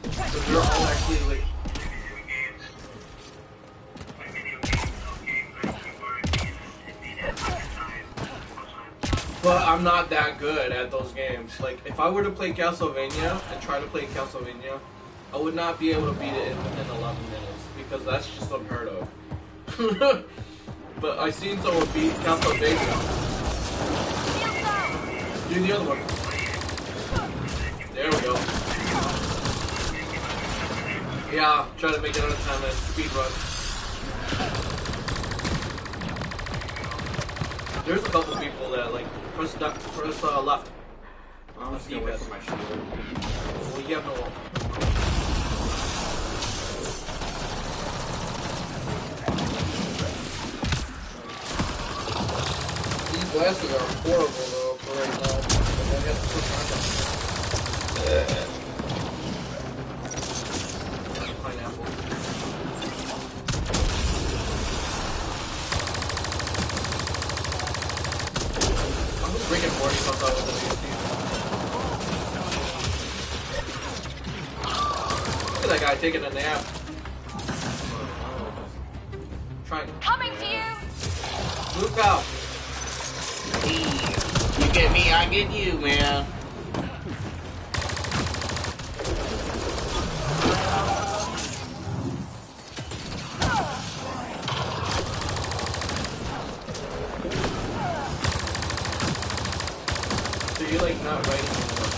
Because they're all actually, like, but I'm not that good at those games. Like, if I were to play Castlevania and try to play Castlevania, I would not be able to beat it in 11 minutes, because that's just unheard of. But I seen someone beat Castlevania. Do the other one. There we go. Yeah, try to make it on a 10-minute speed run. There's a couple people that, like, press left. I'm just gonna wait for my shield. Well, you have no wall. These glasses are horrible, though, for right now. But I have to put contact. Pineapple. Rick and Morty comes out with a new season. Look at that guy taking a nap. Trying. Coming to you! Luke out. You get me, I get you, man. So you're like not writing anymore.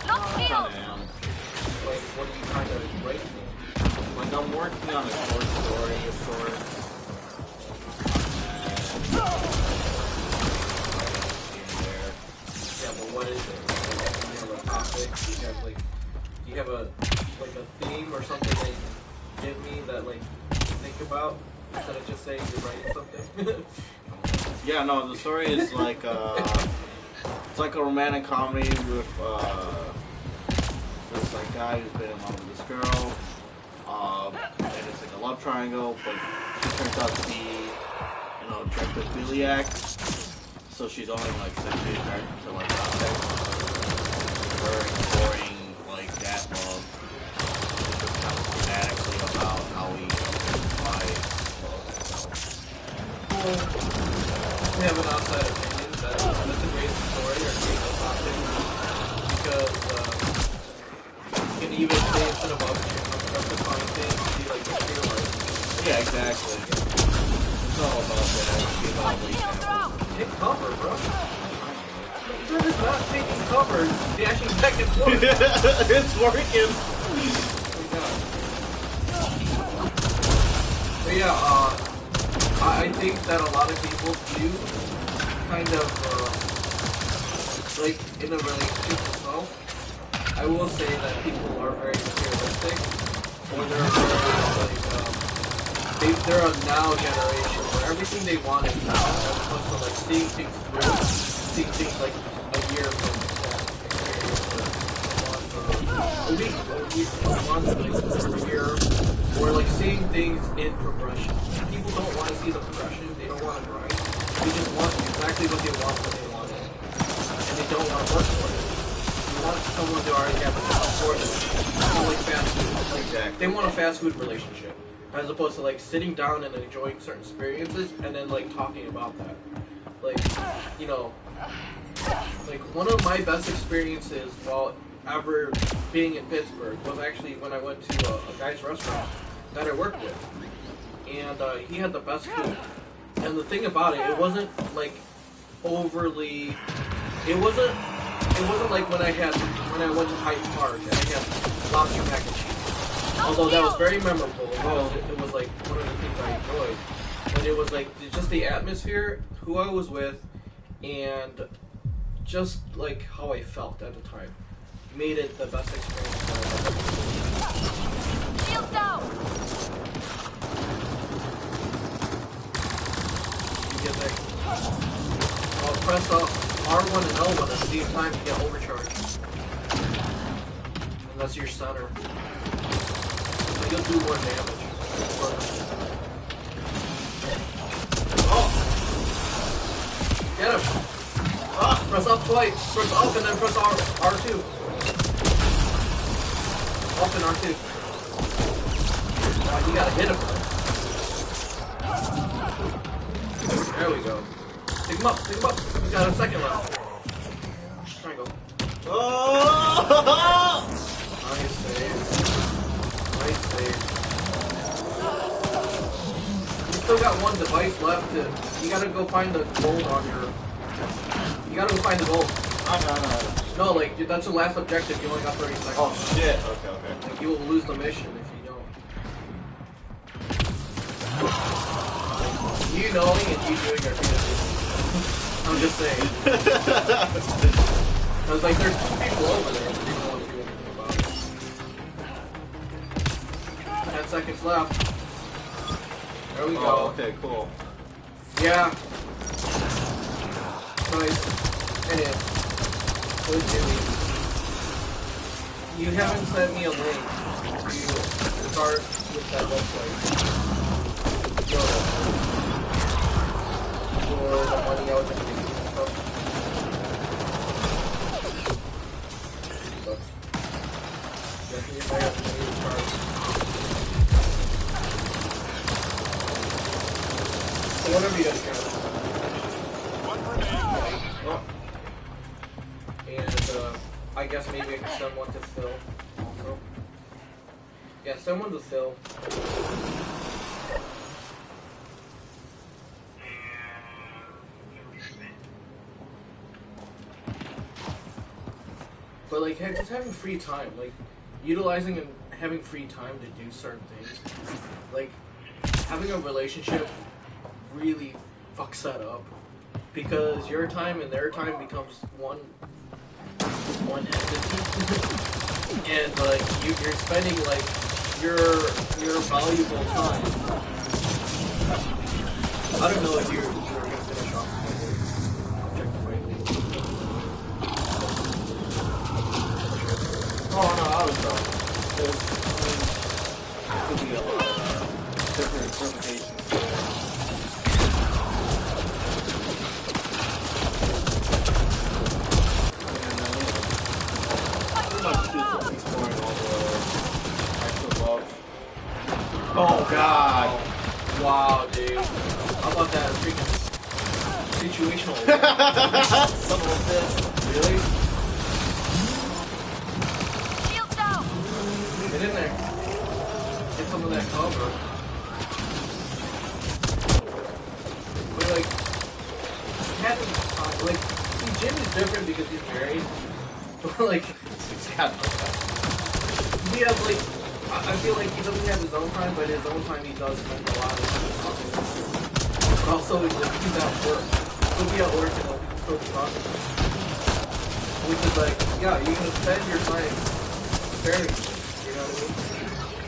Lock I shield! am. Like, what are you trying to write to? Like, I'm working on a short story of sorts. what is it? Like, do you have a topic? Do you have a theme or something that you can give me that like you think about instead of just saying you're writing something? Yeah, no, the story is like it's like a romantic comedy with this like guy who's been in love with this girl, and it's like a love triangle, but she turns out to be, you know, trichophiliac, so she's only like sexually attracted to like objects. Very boring, like that love. It's just kind of thematically about how we find We have an outside opinion that that's a great story or great topic because you can even say instead of objectifying things, be like the real life. Yeah, exactly. It's all about that. It's about like, Take cover, bro. That is not taking cover. Dashing back and forth. it's working. But yeah, I think that a lot of people do kind of, like, in a relationship as well. I will say that people are very materialistic, or they're very, like, they're a now generation where everything they want is now, as opposed to, like, seeing things through, seeing things, like, a year from that experience, or a week, a month, like, a year, or, like, seeing things in progression. People don't want to see the progression, they don't want to grind. They just want exactly what they want when they want it. And they don't want to work for it. They want someone to already have it for them. Kind of like fast food. Exactly. They want a fast food relationship. As opposed to like sitting down and enjoying certain experiences and then like talking about that. Like, you know, like one of my best experiences while ever being in Pittsburgh was actually when I went to a guy's restaurant that I worked with. And he had the best food. And the thing about it, it wasn't like overly. It wasn't like when I went to Hyde Park and I had lobster mac and cheese. Although that was very memorable. It was like one of the things I enjoyed. But it was like just the atmosphere, who I was with, and just like how I felt at the time made it the best experience that I've ever had. Shield down! You get that? I'll press up R1 and L1 at the same time to get overcharged. And that's your center. So you'll do more damage. Oh! Get him! Ah! Press up twice! Press up and then press R2. Up and R2. Oh, you gotta hit him. There we go. Pick him up, pick him up. We got a second round. Triangle. Oh! Nice save. Nice save. You still got one device left. You gotta go find the gold on your... You gotta go find the gold. No, like, that's the last objective. You only got 30 seconds. Oh, shit. Okay. Like, you will lose the mission if you don't. You knowing and you doing are two different. I'm just saying. I was like, there's two people over there and they don't want to do anything about it. 10 seconds left. There we go. Oh, okay, cool. Yeah. Nice. And in. Good doing. You haven't sent me a link to start with that website. Yo. For the money I was going to be using from. So. Definitely if I have to use cards. So whatever you guys got. Oh. And I guess maybe I can send one to Phil also. Yeah, send one to Phil. But like just having free time, like utilizing and having free time to do certain things. Like having a relationship really fucks that up. Because your time and their time becomes one one-handed, and like you're spending like your valuable time. I don't know if you're gonna finish off. I'll check the right thing. Oh no, I was wrong. Could be a lot of different interpretations. Exploring all the types of love. Oh god! Wow, dude. How about that freaking situational? Some of this. Really? Shield down. Get in there. Get some of that cover. But like, having like, see, Jim is different because he's married. But like, He's got no time. he has like, I feel like he doesn't have his own time, but his own time he does spend a lot of time talking. But also, like, he's at work. He'll be at work and he'll still be talking. Which is like, yeah, you can spend your time preparing, you know what I mean?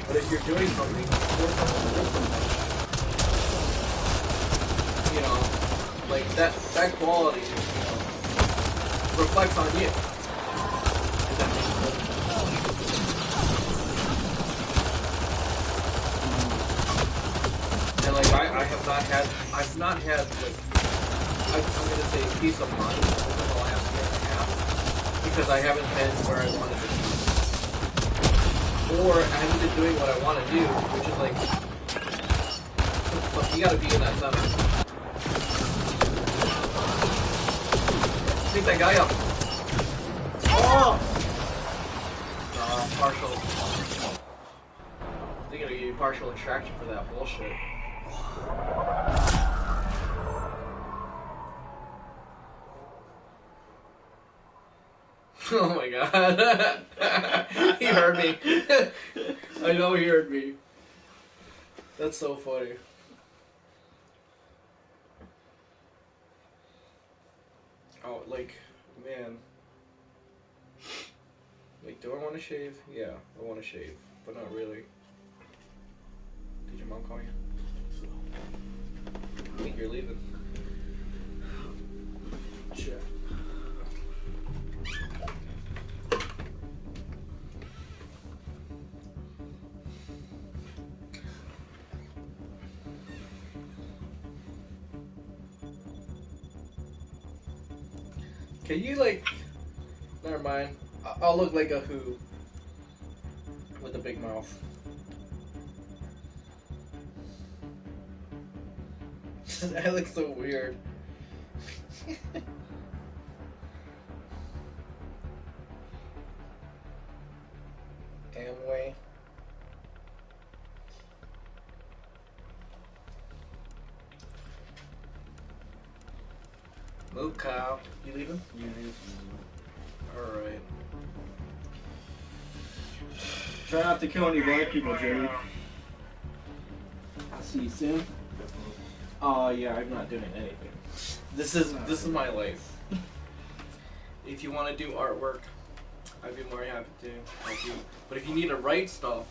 But if you're doing something, you know, like that quality, you know, reflects on you. If that makes sense. And like I've not had like I'm gonna say peace of mind over the last year and a half because I haven't been where I wanted to be. Or I haven't been doing what I want to do, which is like, you gotta be in that center. Pick that guy up. Oh! Partial. They're gonna give you partial extraction for that bullshit. Oh my god. He heard me. I know he heard me. That's so funny. Oh, like, man. Like, do I want to shave? Yeah, I want to shave, but not really. Did your mom call you? I think you're leaving. Shit. Can you, like... Never mind. I'll look like a who. With a big mouth. That looks so weird. Amway. Move, Kyle. You leaving? Alright. Try not to kill any black people, Jerry. I'll see you soon. Oh yeah, I'm not doing anything. This is my life. If you want to do artwork, I'd be more happy to help you. But if you need to write stuff,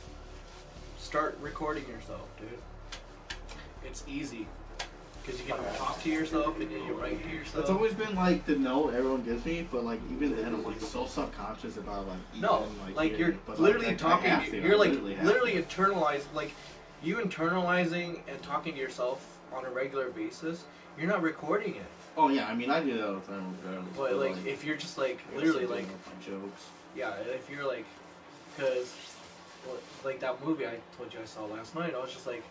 start recording yourself, dude. It's easy. Because you can talk to yourself and then you write to yourself. It's always been like the note everyone gives me, but like even then I'm like so subconscious about like even, no, like you're but, literally like, talking. I have to, You're I like have literally to. internalize, like you internalizing and talking to yourself on a regular basis. You're not recording it. Oh yeah, I mean I do that all the time regardless. But like if you're just like literally like jokes. yeah, if you're like, because like that movie I told you I saw last night, I was just like,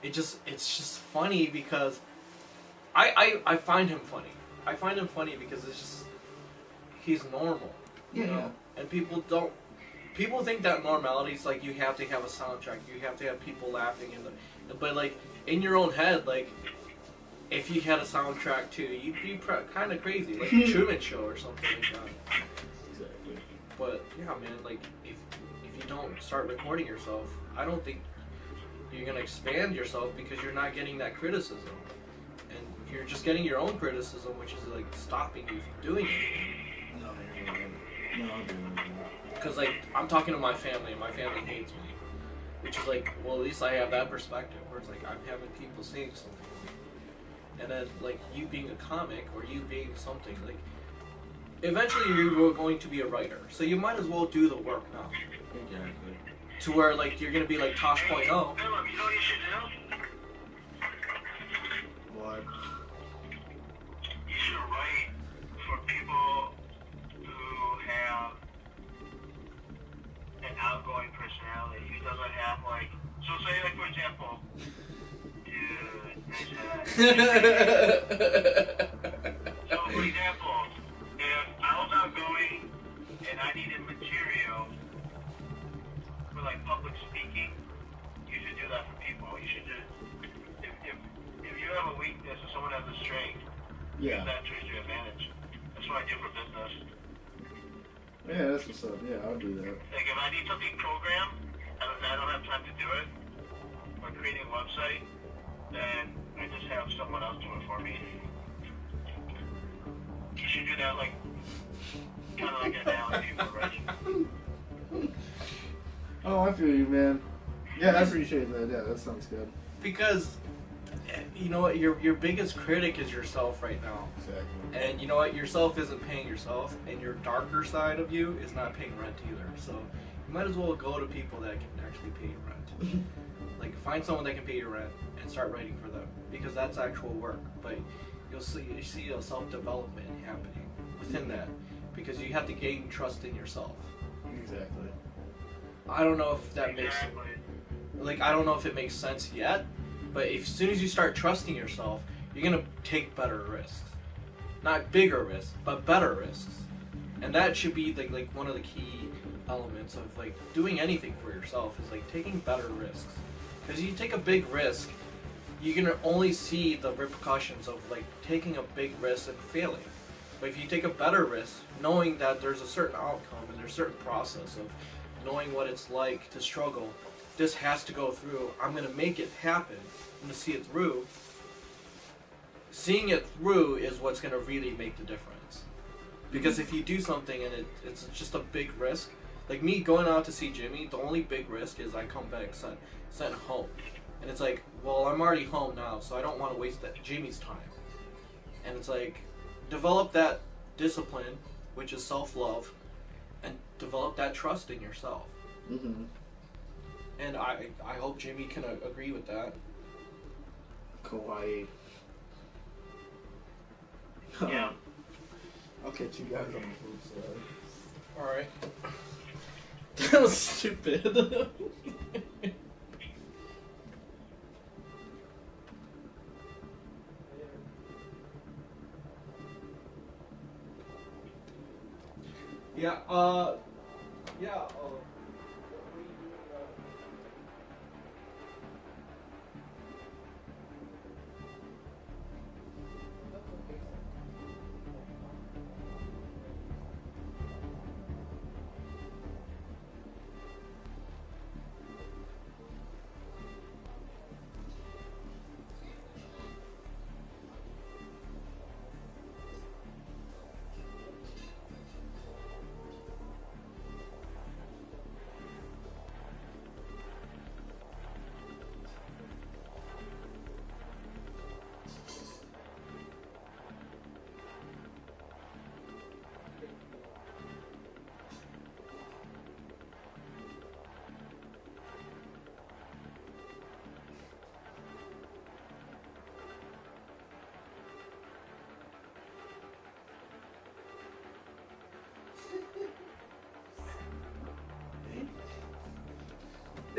it's just funny because I find him funny. I find him funny because it's just he's normal, you know. Yeah. And people think that normality is like you have to have a soundtrack, you have to have people laughing, but like in your own head, like if you had a soundtrack too, you'd be kind of crazy, like the Truman Show or something like that. Exactly. But yeah, man, like if you don't start recording yourself, I don't think you're gonna expand yourself because you're not getting that criticism, and you're just getting your own criticism, which is like stopping you from doing it. No, you're right. No, I'll do it. Because, like, I'm talking to my family, and my family hates me. Which is like, well, at least I have that perspective, where it's like, I'm having people saying something. And then, like, you being a comic, or you being something, like, eventually you're going to be a writer. So you might as well do the work now. Exactly. To where, like, you're going to be like Tosh.0. Philip, you know what you should do? What? You should write for people who have an outgoing personality, who doesn't have, like, so say, like, for example, dude, nice hat. So, for example, if I was outgoing and I needed material for, like, public speaking, you should do that for people. You should just, if you have a weakness and someone has a strength, use Yeah. that to your advantage. That's what I do for business. Yeah, that's what's up. Yeah, I'll do that. Like, if I need something programmed, and I don't have time to do it, or creating a website, then I just have someone else do it for me. You should do that, like, kind of like an analogy for writing. Oh, I feel you, man. Yeah, I appreciate that. Yeah, that sounds good. Because, you know what, your biggest critic is yourself right now. Exactly. And you know what, yourself isn't paying yourself, and your darker side of you is not paying rent either. So you might as well go to people that can actually pay your rent. Like, find someone that can pay your rent and start writing for them, because that's actual work. But you see a self-development happening within that, because you have to gain trust in yourself. Exactly. I don't know if that makes, Exactly. like, I don't know if it makes sense yet, but as soon as you start trusting yourself, you're gonna take better risks. Not bigger risks, but better risks. And that should be like one of the key elements of, like, doing anything for yourself, is like taking better risks. Because you take a big risk, you're gonna only see the repercussions of, like, taking a big risk and failing. But if you take a better risk, knowing that there's a certain outcome and there's a certain process of knowing what it's like to struggle, this has to go through, I'm gonna make it happen, I'm gonna see it through. Seeing it through is what's gonna really make the difference. Because if you do something and it's just a big risk, like me going out to see Jimmy, the only big risk is I come back sent home. And it's like, well, I'm already home now, so I don't want to waste Jimmy's time. And it's like, develop that discipline, which is self-love, and develop that trust in yourself. Mm-hmm. And I hope Jimmy can agree with that. Kawaii. Yeah. I'll catch you guys on the flip side. Alright. That was stupid. Yeah, yeah,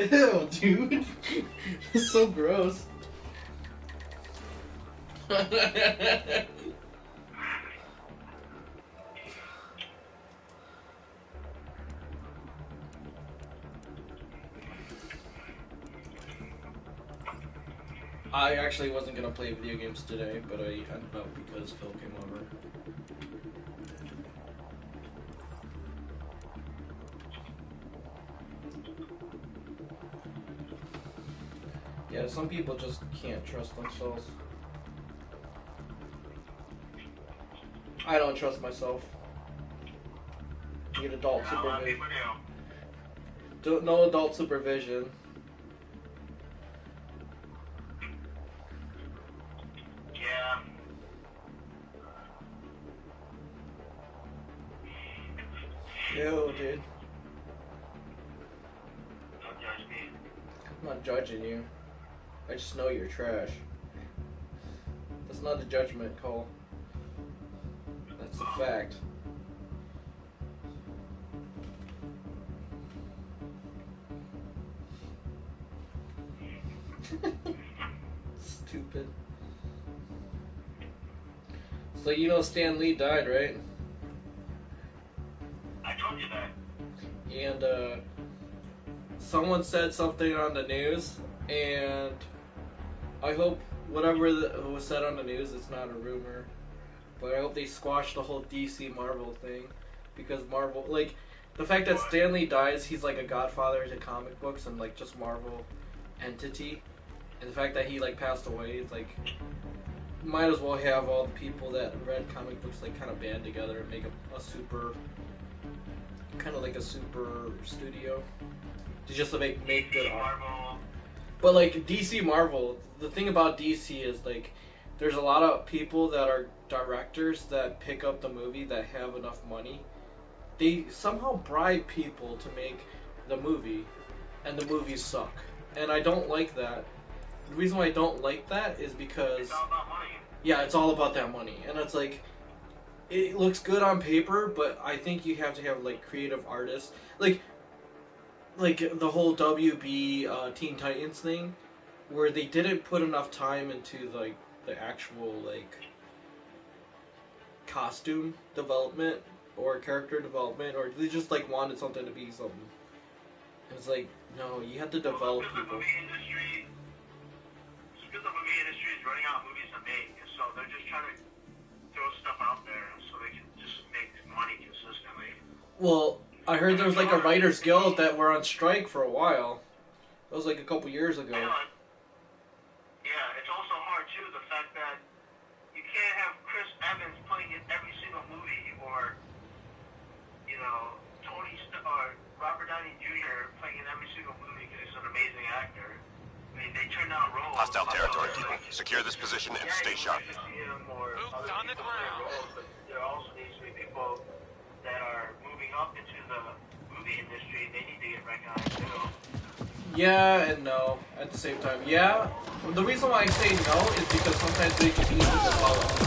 Ew, dude. It's so gross. I actually wasn't gonna play video games today, but I ended up because Phil came over. Yeah, some people just can't trust themselves. I don't trust myself. Need adult A lot of supervision. people do. No adult supervision. Yeah. Ew, dude. Don't judge me. I'm not judging you. I just know you're trash. That's not a judgment, Cole. That's a fact. Stupid. So you know Stan Lee died, right? I told you that. And someone said something on the news, and I hope whatever was said on the news, it's not a rumor. But I hope they squash the whole DC Marvel thing, because Marvel, like, the fact that Stan Lee dies, he's like a godfather to comic books and like just Marvel entity, and the fact that he like passed away, it's like might as well have all the people that read comic books like kind of band together and make a super, kind of like a super studio, to just make good art. Marvel. But like DC Marvel, the thing about DC is like there's a lot of people that are directors that pick up the movie that have enough money. They somehow bribe people to make the movie, and the movies suck. And I don't like that. The reason why I don't like that is because It's all about money. yeah, it's all about that money. And it's like it looks good on paper, but I think you have to have like creative artists. Like the whole WB Teen Titans thing, where they didn't put enough time into like the actual like costume development or character development, or they just like wanted something to be something. It's like no, you have to develop Because the people. movie industry, because the movie industry is running out of movies to make, so they're just trying to throw stuff out there so they can just make money consistently. Well, I heard there was like a writers guild that were on strike for a while. That was like a couple years ago. Yeah, it's also hard too, the fact that you can't have Chris Evans playing in every single movie, or you know, or Robert Downey Jr. playing in every single movie because he's an amazing actor. I mean, they turn out roles. Hostile territory, people. Secure this position and stay sharp. Boots on the ground. But there also needs to be people that are moving up into the movie industry. They need to get recognized too. Yeah and no at the same time. Yeah, the reason why I say no is because sometimes they can be developed.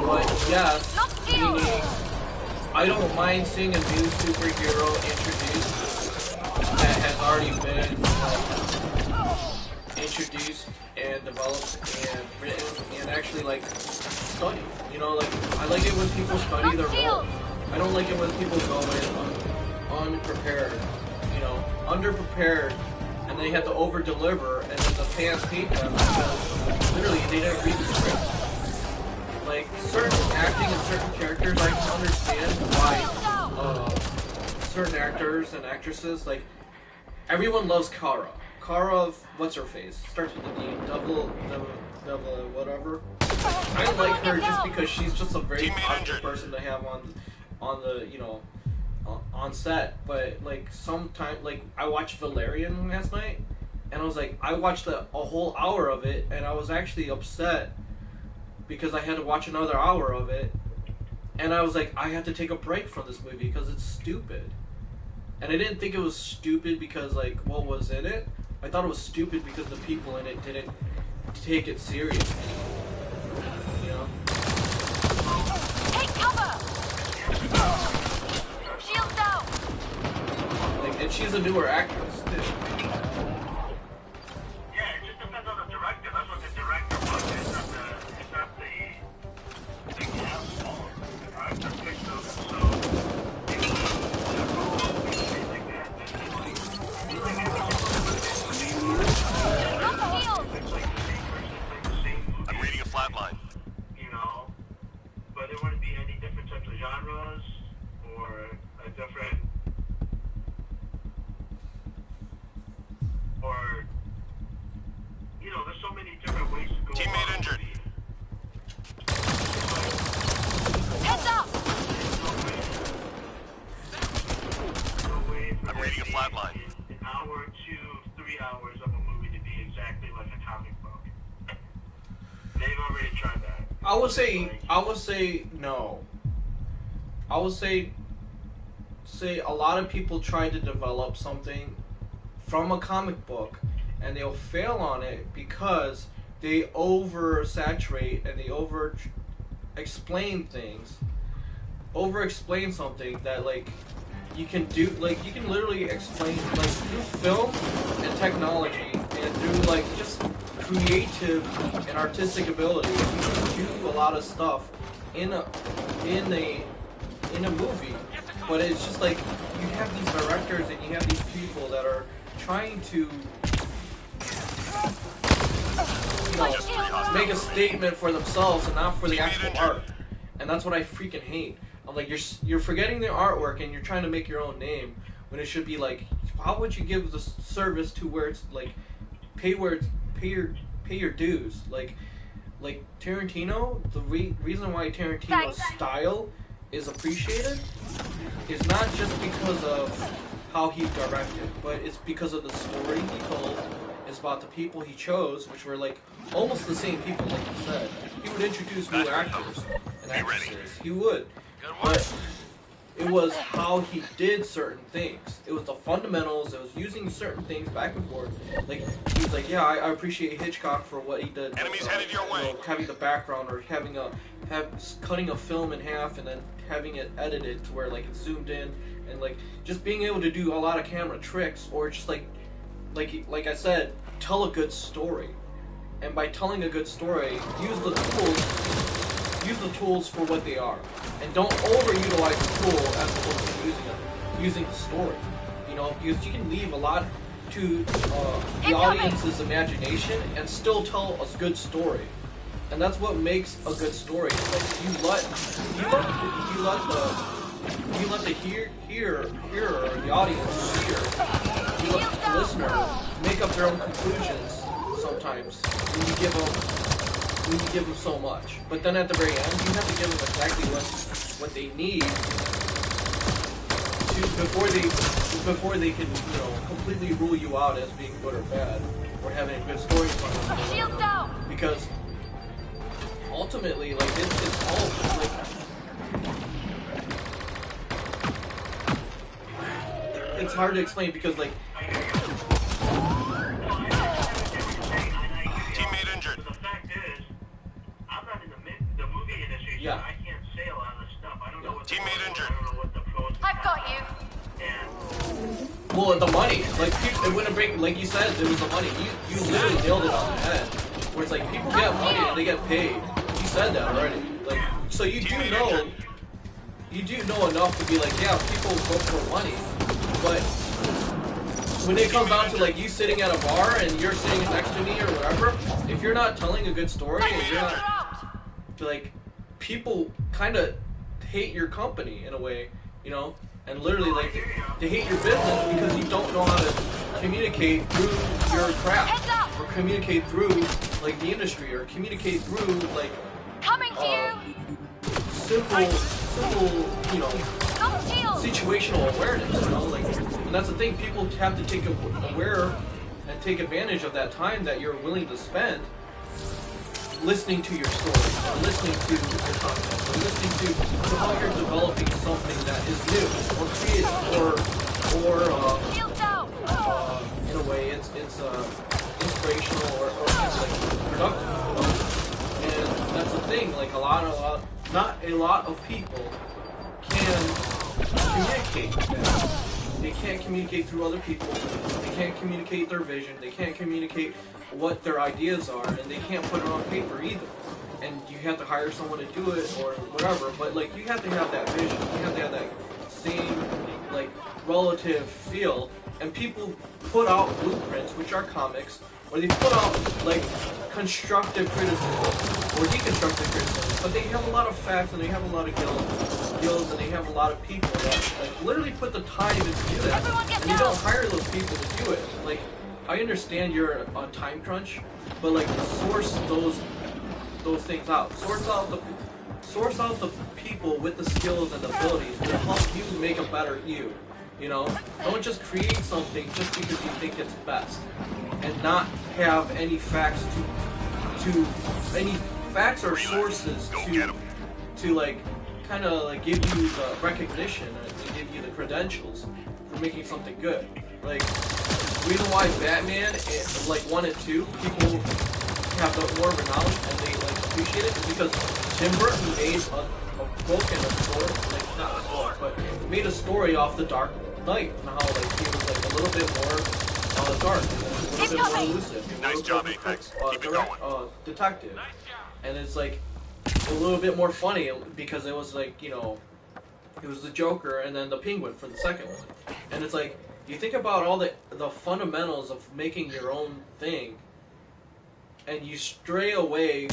But yes, meaning I don't mind seeing a new superhero introduced that has already been introduced and developed and written and actually like studied. You know, like I like it when people study their role. I don't like it when people go in unprepared. You know, underprepared, and they have to over deliver, and then the fans hate them because literally they didn't read the script. Like certain acting and certain characters, I can understand why certain actors and actresses, like everyone loves Kara. Kara, what's her face? Starts with a D. Devil, whatever. I like her just because she's just a very positive person to have on the on set. But like sometimes, like I watched Valerian last night, and I was like, I watched a whole hour of it, and I was actually upset because I had to watch another hour of it, and I was like, I had to take a break from this movie because it's stupid. And I didn't think it was stupid because like what was in it. I thought it was stupid because the people in it didn't take it seriously. You know? Take cover! Shield down! Like, and she's a newer actress too. Yeah, it just depends on the director. That's what the director wants. It's not the cast. The director picks them, so I'm reading a flat line. you know, but there wouldn't be any different types of genres or a different flatline. an hour to 3 hours of a movie to be exactly like a comic book. They've already tried that. I would say no. I would say a lot of people try to develop something from a comic book and they'll fail on it because they oversaturate and they over explain things. Over explain something that like you can do, like you can literally explain like through film and technology and through like just creative and artistic ability. You can do a lot of stuff in a movie, but it's just like you have these directors and you have these people that are trying to, you know, make a statement for themselves and not for the actual art, and that's what I freaking hate. I'm like, you're forgetting the artwork and you're trying to make your own name when it should be like, how would you give the service to where it's like pay your dues, like Tarantino. The reason why Tarantino's style is appreciated is not just because of how he directed, but it's because of the story he told. It's about the people he chose, which were like almost the same people, like you said. He would introduce new actors and actresses. He would. But it was how he did certain things. It was the fundamentals. It was using certain things back and forth. Like he was like, yeah, I appreciate Hitchcock for what he did. Enemies headed your way. You know, having the background or cutting a film in half and then having it edited to where like it's zoomed in and like just being able to do a lot of camera tricks or just like I said, tell a good story. And by telling a good story, use the tools for what they are. And don't overutilize the tool as opposed to using the story. You know, because you can leave a lot to the audience's imagination and still tell a good story. And that's what makes a good story. Like you let the hearer or the audience hear. You let the listener make up their own conclusions sometimes when you give them so much. But then at the very end, you have to give them exactly what they need to before they can, you know, completely rule you out as being good or bad or having a good story in front of them. Shield down. Because ultimately, like it's all like it's hard to explain because like. Teammate injured. The fact is, I'm not in the movie industry, so Yeah. I can't say a lot of this stuff. I don't know what Teammate injured. I don't know what the pros. I've got you. And Well, the money, like people, it wouldn't bring, like you said, it was the money. You literally nailed it on the head. Where it's like people get money and they get paid. You said that already. Like, so you do know enough to be like, yeah, people go for money. But when it comes down to like you sitting at a bar and you're sitting next to me or whatever, if you're not telling a good story and you're not like, people kind of hate your company in a way, you know. And literally, like, they hate your business because you don't know how to communicate through your craft, or communicate through, like, the industry, or communicate through, like, Coming to you. simple, you know, situational awareness, you know, like, and that's the thing, people have to take aware and take advantage of that time that you're willing to spend listening to your story, or listening to your content, or listening to how you're developing something that is new, or creative, or in a way, it's inspirational or like productive. And that's the thing, like not a lot of people can communicate that. They can't communicate through other people. They can't communicate their vision. They can't communicate what their ideas are, and they can't put it on paper either. And you have to hire someone to do it or whatever. But like, you have to have that vision. You have to have that same like relative feel. And people put out blueprints, which are comics, where they put out like constructive criticism or deconstructive criticism. But they have a lot of facts and they have a lot of skills and they have a lot of people that like literally put the time to do that. And you don't hire those people to do it. Like, I understand you're on time crunch, but like source those things out. Source out the people with the skills and abilities to help you make a better you. You know, don't just create something just because you think it's best, and not have any facts to any facts or sources Go get 'em. to like kind of like give you the recognition and give you the credentials for making something good. Like, the reason why Batman like 1 and 2 people have more of a knowledge and they like appreciate it is because Tim Burton made a book and a story, like not a book, but made a story off the Dark Knight and how like he was like a little bit more dark, and a little bit more elusive. Nice job, Apex. Keep it going. Detective, and it's like a little bit more funny because it was like, you know, it was the Joker and then the Penguin for the second one, and it's like you think about all the fundamentals of making your own thing, and you stray away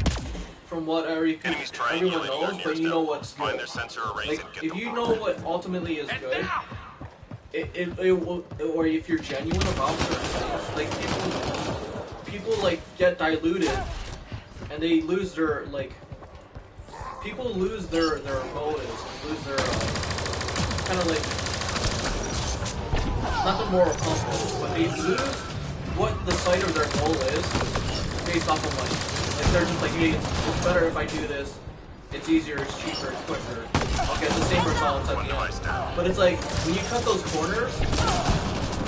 from what Enemies everyone triangulating knows, near but you know them. what's Find good. their sensor arrays Like, and get if them you down. know what ultimately is good, it will, or if you're genuine about certain things, like people like get diluted, and they lose their like, people lose their motives, lose their kind of like, not the moral compass, but they lose what the sight of their goal is based off of money. Like, they're just like, hey, it's better if I do this. It's easier, it's cheaper, it's quicker. I'll get the same results at One the device end. down. But it's like, when you cut those corners,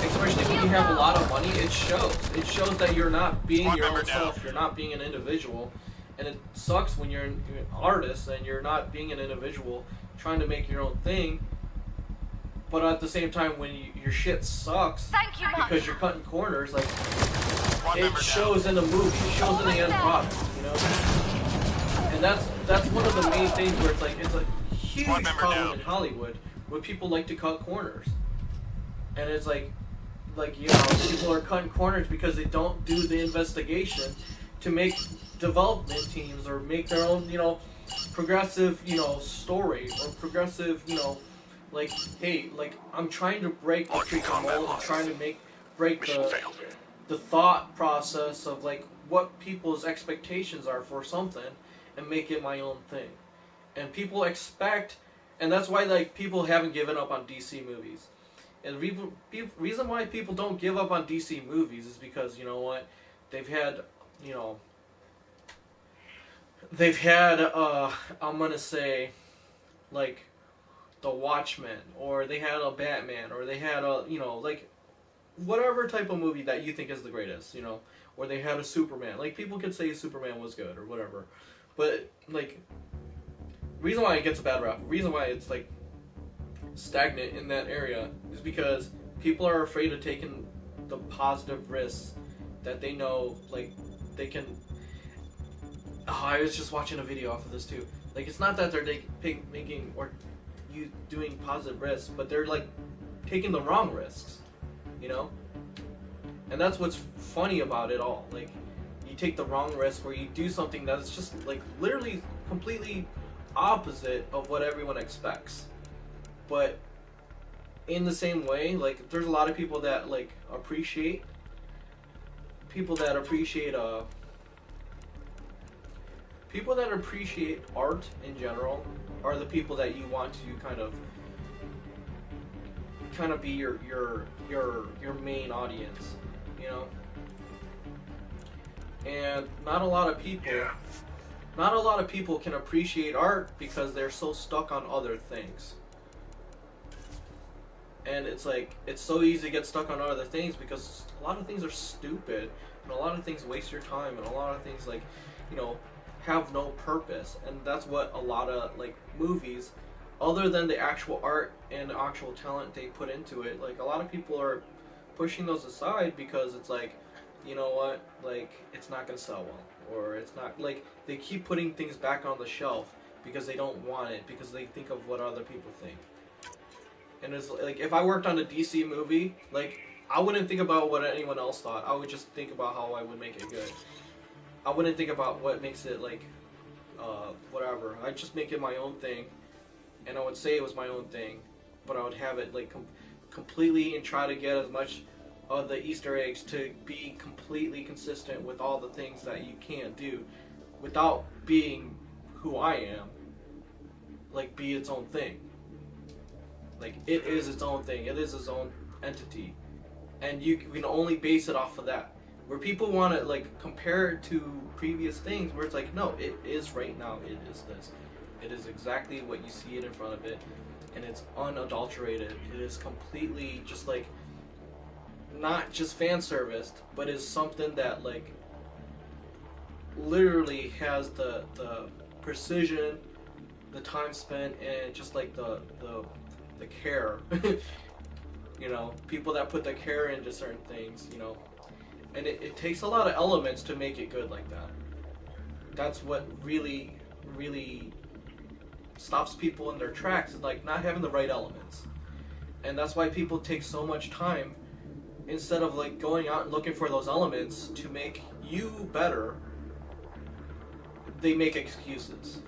especially when you have a lot of money, it shows. It shows that you're not being Squad your member own self. down. You're not being an individual. And it sucks when you're an artist and you're not being an individual trying to make your own thing. But at the same time, when your shit sucks Thank you much. because you're cutting corners, like, Squad it member down. shows in the movie, it shows in the end product, you know? And that's one of the main things where it's a huge Squad member problem down. in Hollywood where people like to cut corners. And it's like, you know, people are cutting corners because they don't do the investigation to make development teams or make their own, you know, progressive, you know, story or progressive, you know, like, hey, like, I'm trying to break the Marking freaking combat mold. I'm losses. trying to break Mission failed. the thought process of like what people's expectations are for something and make it my own thing. And people expect, and that's why like people haven't given up on DC movies. And the reason why people don't give up on DC movies is because, you know what, they've had, you know, I'm gonna say, like, the Watchmen, or they had a Batman, or they had a, you know, like, whatever type of movie that you think is the greatest, you know, or they had a Superman. Like, people could say Superman was good or whatever, but like, reason why it gets a bad rap, reason why it's like stagnant in that area is because people are afraid of taking the positive risks that they know, like, they can. Oh, I was just watching a video off of this too. Like, it's not that they're making or you doing positive risks, but they're like taking the wrong risks, you know. And that's what's funny about it all. Like, you take the wrong risk where you do something that's just like literally completely opposite of what everyone expects. But in the same way, like, there's a lot of people that like appreciate people that appreciate art in general are the people that you want to kind of be your main audience, you know. And not a lot of people can appreciate art because they're so stuck on other things. And it's like, it's so easy to get stuck on other things because a lot of things are stupid, and a lot of things waste your time, and a lot of things, like, you know, have no purpose. And that's what a lot of like movies, other than the actual art and actual talent they put into it, like, a lot of people are pushing those aside because it's like, you know what, like, it's not gonna sell well, or it's not, like, they keep putting things back on the shelf because they don't want it, because they think of what other people think. And it's like, if I worked on a DC movie, like, I wouldn't think about what anyone else thought. I would just think about how I would make it good. I wouldn't think about what makes it, like, whatever. I'd just make it my own thing, and I would say it was my own thing, but I would have it, like, completely, and try to get as much of the Easter eggs to be completely consistent with all the things that you can do without being who I am, like, be its own thing. Like, it is its own thing. It is its own entity. And you can only base it off of that. Where people want to, like, compare it to previous things, where it's like, no, it is right now, it is this. It is exactly what you see it in front of it, and it's unadulterated. It is completely just, like, not just fan serviced, but is something that, like, literally has the precision, the time spent, and just, like, the care. You know, people that put the care into certain things, you know. And it takes a lot of elements to make it good like that. That's what really, really stops people in their tracks, is like not having the right elements. And that's why people take so much time, instead of like going out and looking for those elements to make you better, they make excuses.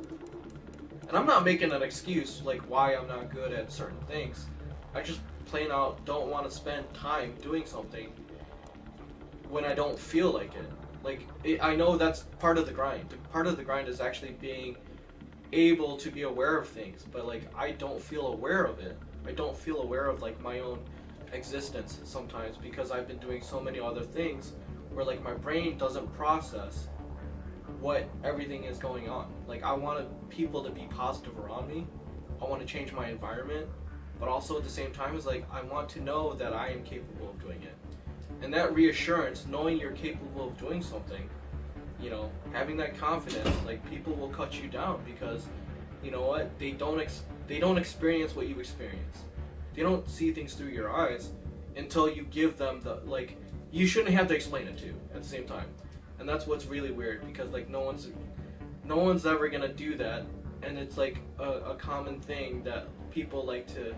And I'm not making an excuse like why I'm not good at certain things. I just plain out don't want to spend time doing something when I don't feel like it. Like, I know that's part of the grind. Part of the grind is actually being able to be aware of things, but like I don't feel aware of it. I don't feel aware of like my own existence sometimes, because I've been doing so many other things where like my brain doesn't process what everything is going on. Like, I want people to be positive around me. I want to change my environment, but also at the same time is like I want to know that I am capable of doing it. And that reassurance, knowing you're capable of doing something, you know, having that confidence, like, people will cut you down because, you know what, they don't experience what you experience. They don't see things through your eyes until you give them the, like, you shouldn't have to explain it to at the same time. And that's what's really weird, because like no one's ever gonna do that, and it's like a common thing that people like to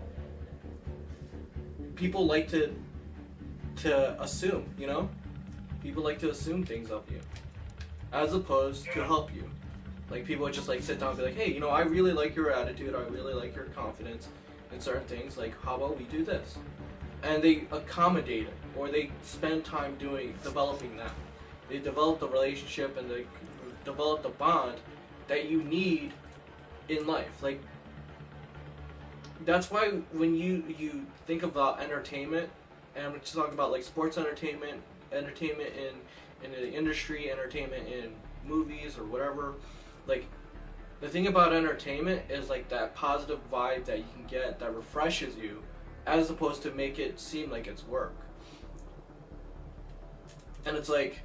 assume, you know? People like to assume things of you, as opposed to help you. Like, people would just like sit down and be like, hey, you know, I really like your attitude, I really like your confidence in certain things, like, how about we do this? And they accommodate it, or they spend time developing that. They develop the relationship and they develop the bond that you need in life. Like, that's why when you think about entertainment, and I'm just talking about like sports entertainment in the industry, entertainment in movies or whatever, like, the thing about entertainment is like that positive vibe that you can get that refreshes you, as opposed to make it seem like it's work. And it's like,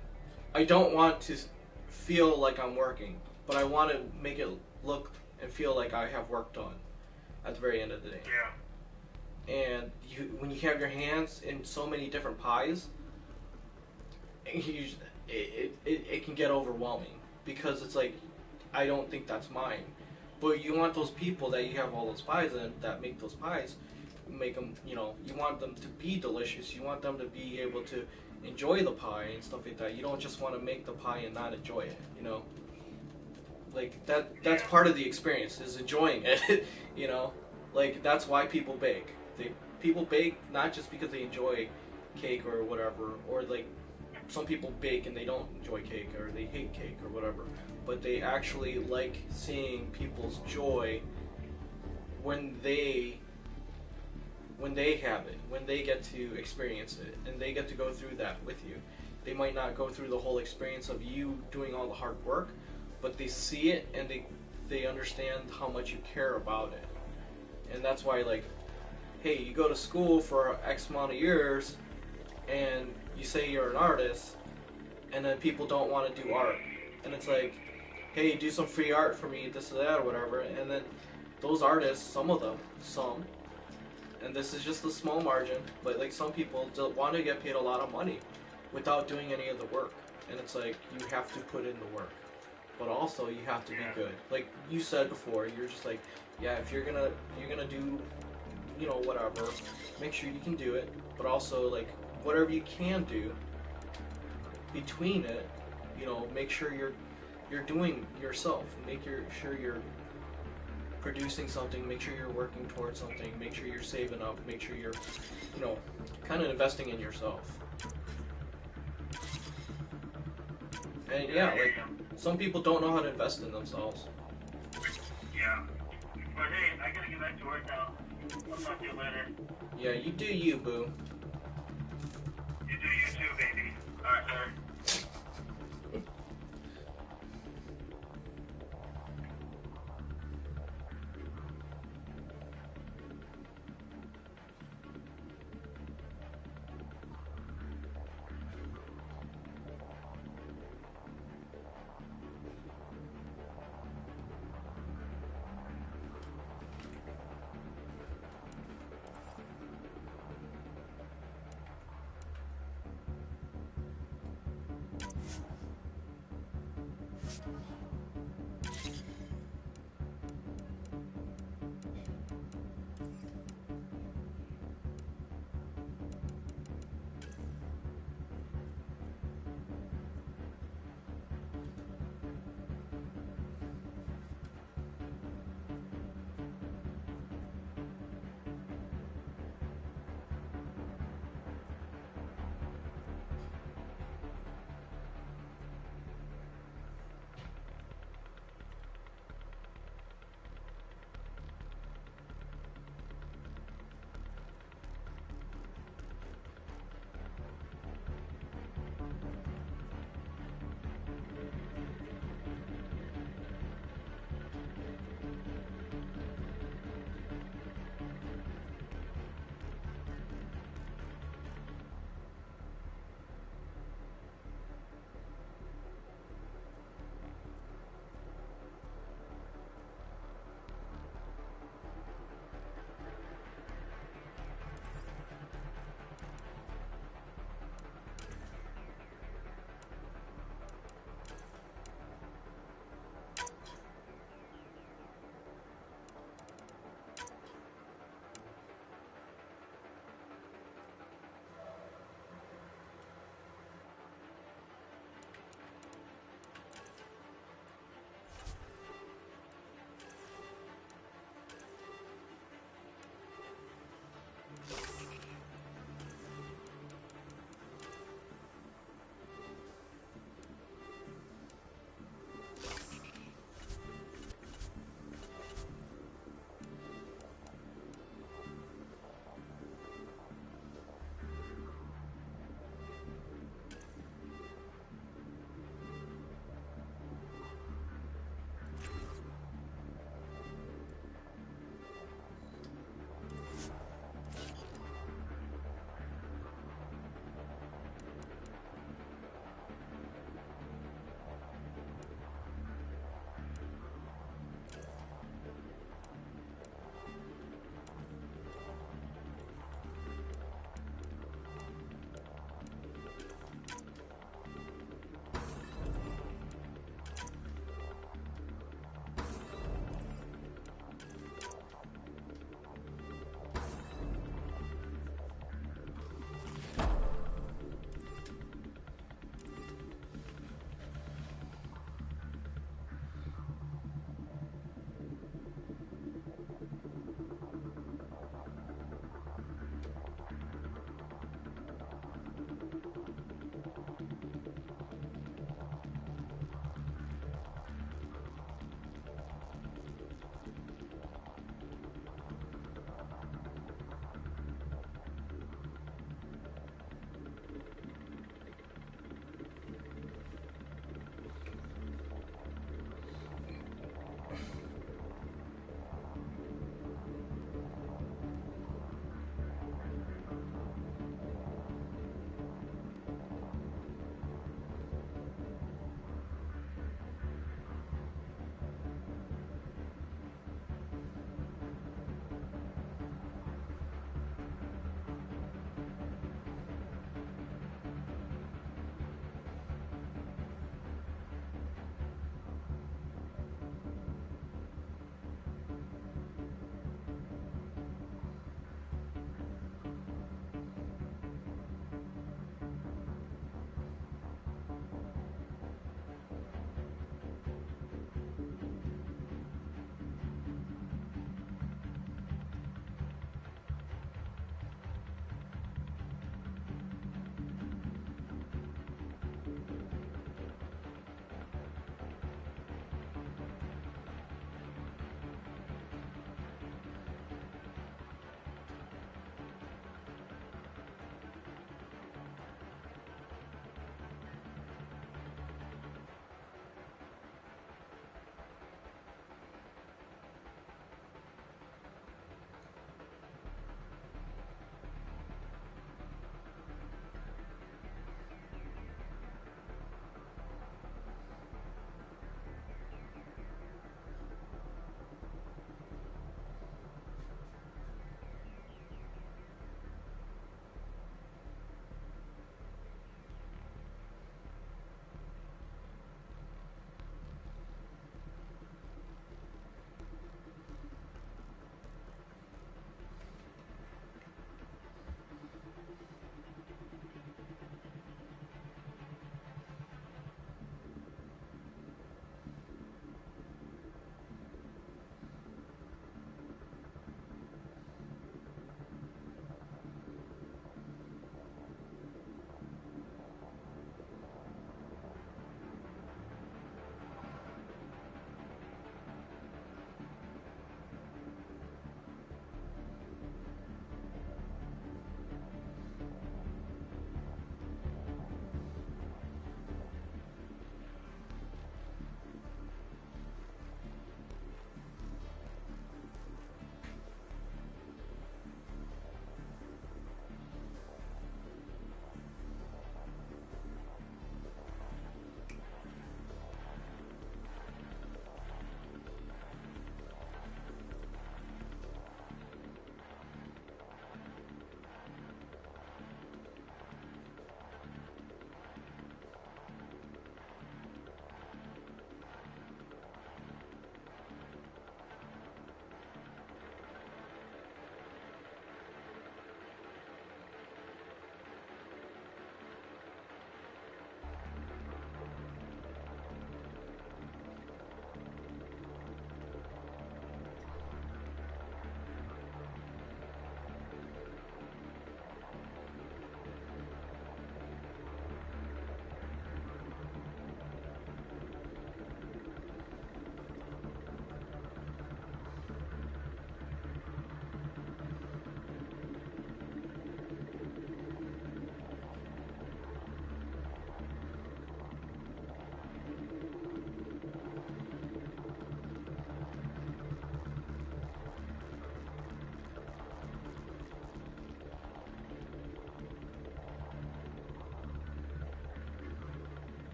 I don't want to feel like I'm working, but I want to make it look and feel like I have work done at the very end of the day. Yeah. And when you have your hands in so many different pies, it can get overwhelming, because it's like, I don't think that's mine. But you want those people that you have all those pies in, that make those pies, make them, you know, you want them to be delicious, you want them to be able to enjoy the pie and stuff like that. You don't just want to make the pie and not enjoy it, you know? Like, that's part of the experience, is enjoying it, you know? Like, that's why people bake. People bake not just because they enjoy cake or whatever, or like, some people bake and they don't enjoy cake, or they hate cake or whatever, but they actually like seeing people's joy when they have it, when they get to experience it, and they get to go through that with you. They might not go through the whole experience of you doing all the hard work, but they see it and they understand how much you care about it. And that's why, like, hey, you go to school for X amount of years, and you say you're an artist, and then people don't want to do art. And it's like, hey, do some free art for me, this or that or whatever. And then those artists, some, and this is just a small margin, but like some people want to get paid a lot of money without doing any of the work. And it's like, you have to put in the work, but also you have to be good. Like you said before, you're just like, yeah, if you're gonna do, you know, whatever, make sure you can do it, but also like whatever you can do between it, you know, make sure you're doing yourself. Make sure you're producing something, make sure you're working towards something, make sure you're saving up, make sure you're, you know, kind of investing in yourself. And yeah, like, some people don't know how to invest in themselves. Yeah. But hey, I gotta get back to work now. I'll talk to you later. Yeah, you do you, boo. You do you too, baby. Alright, later.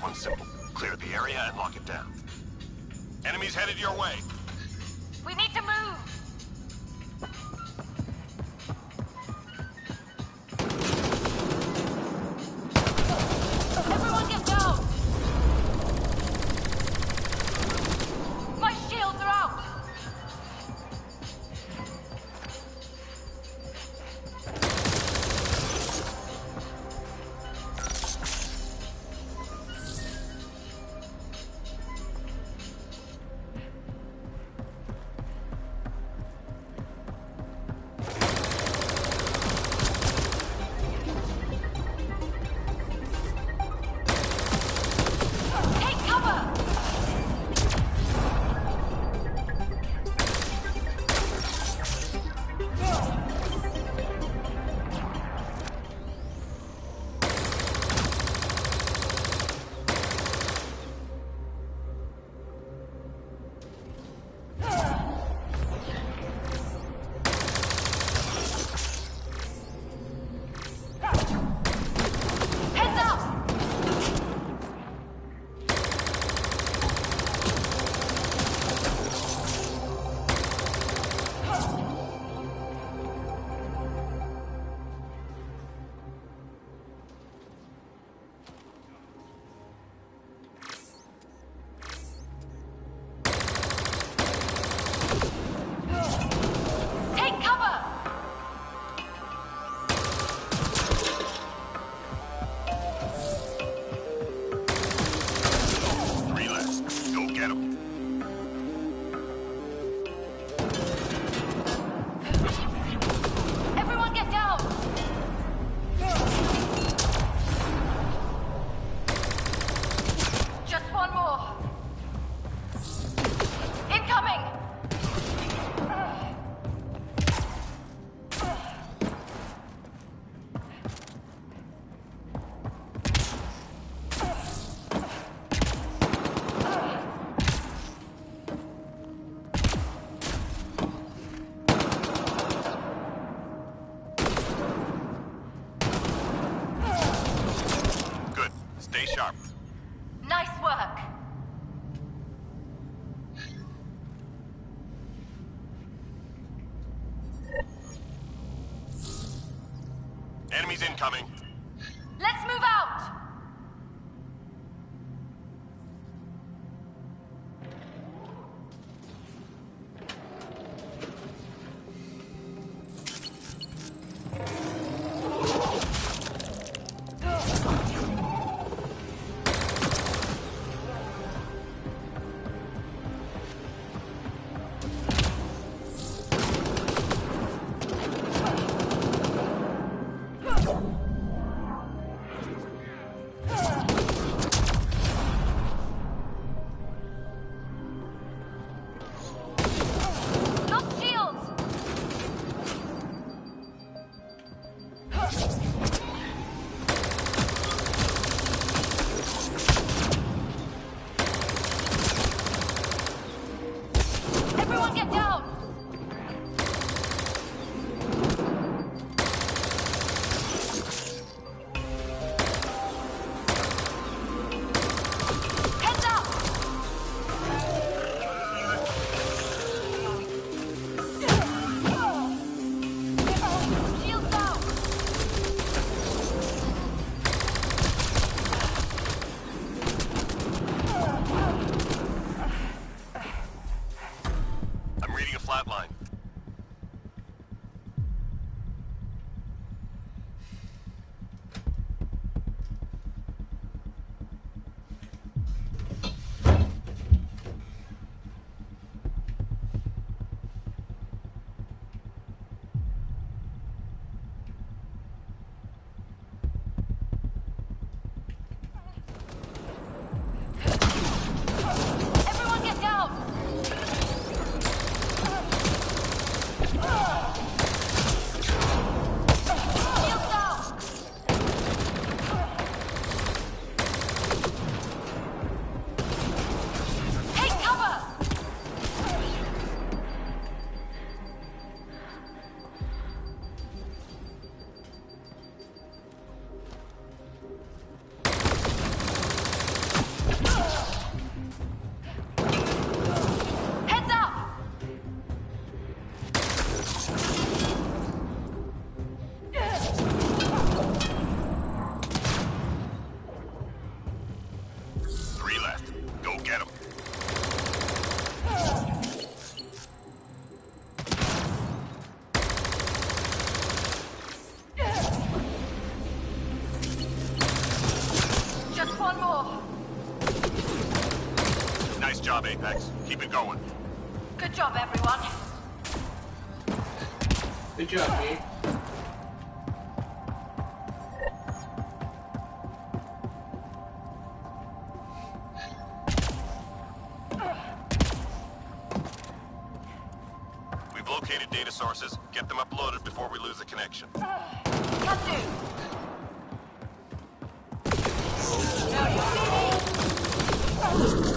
one's simple. Clear the area and lock it down. Enemies headed your way. We need to move. Everyone get down. My shields are out. Take cover. Heads up. Take cover. Three left. Go get them. Everyone get down. Just one more. Incoming. Good. Stay sharp. Nice work. Enemies incoming. Let's move out. Lost shields. Everyone get down. Heads up. Shields down. job, Apex. Keep it going. Good job, everyone. Good job, me. We've located data sources. Get them uploaded before we lose the connection. Can do. Now you see me.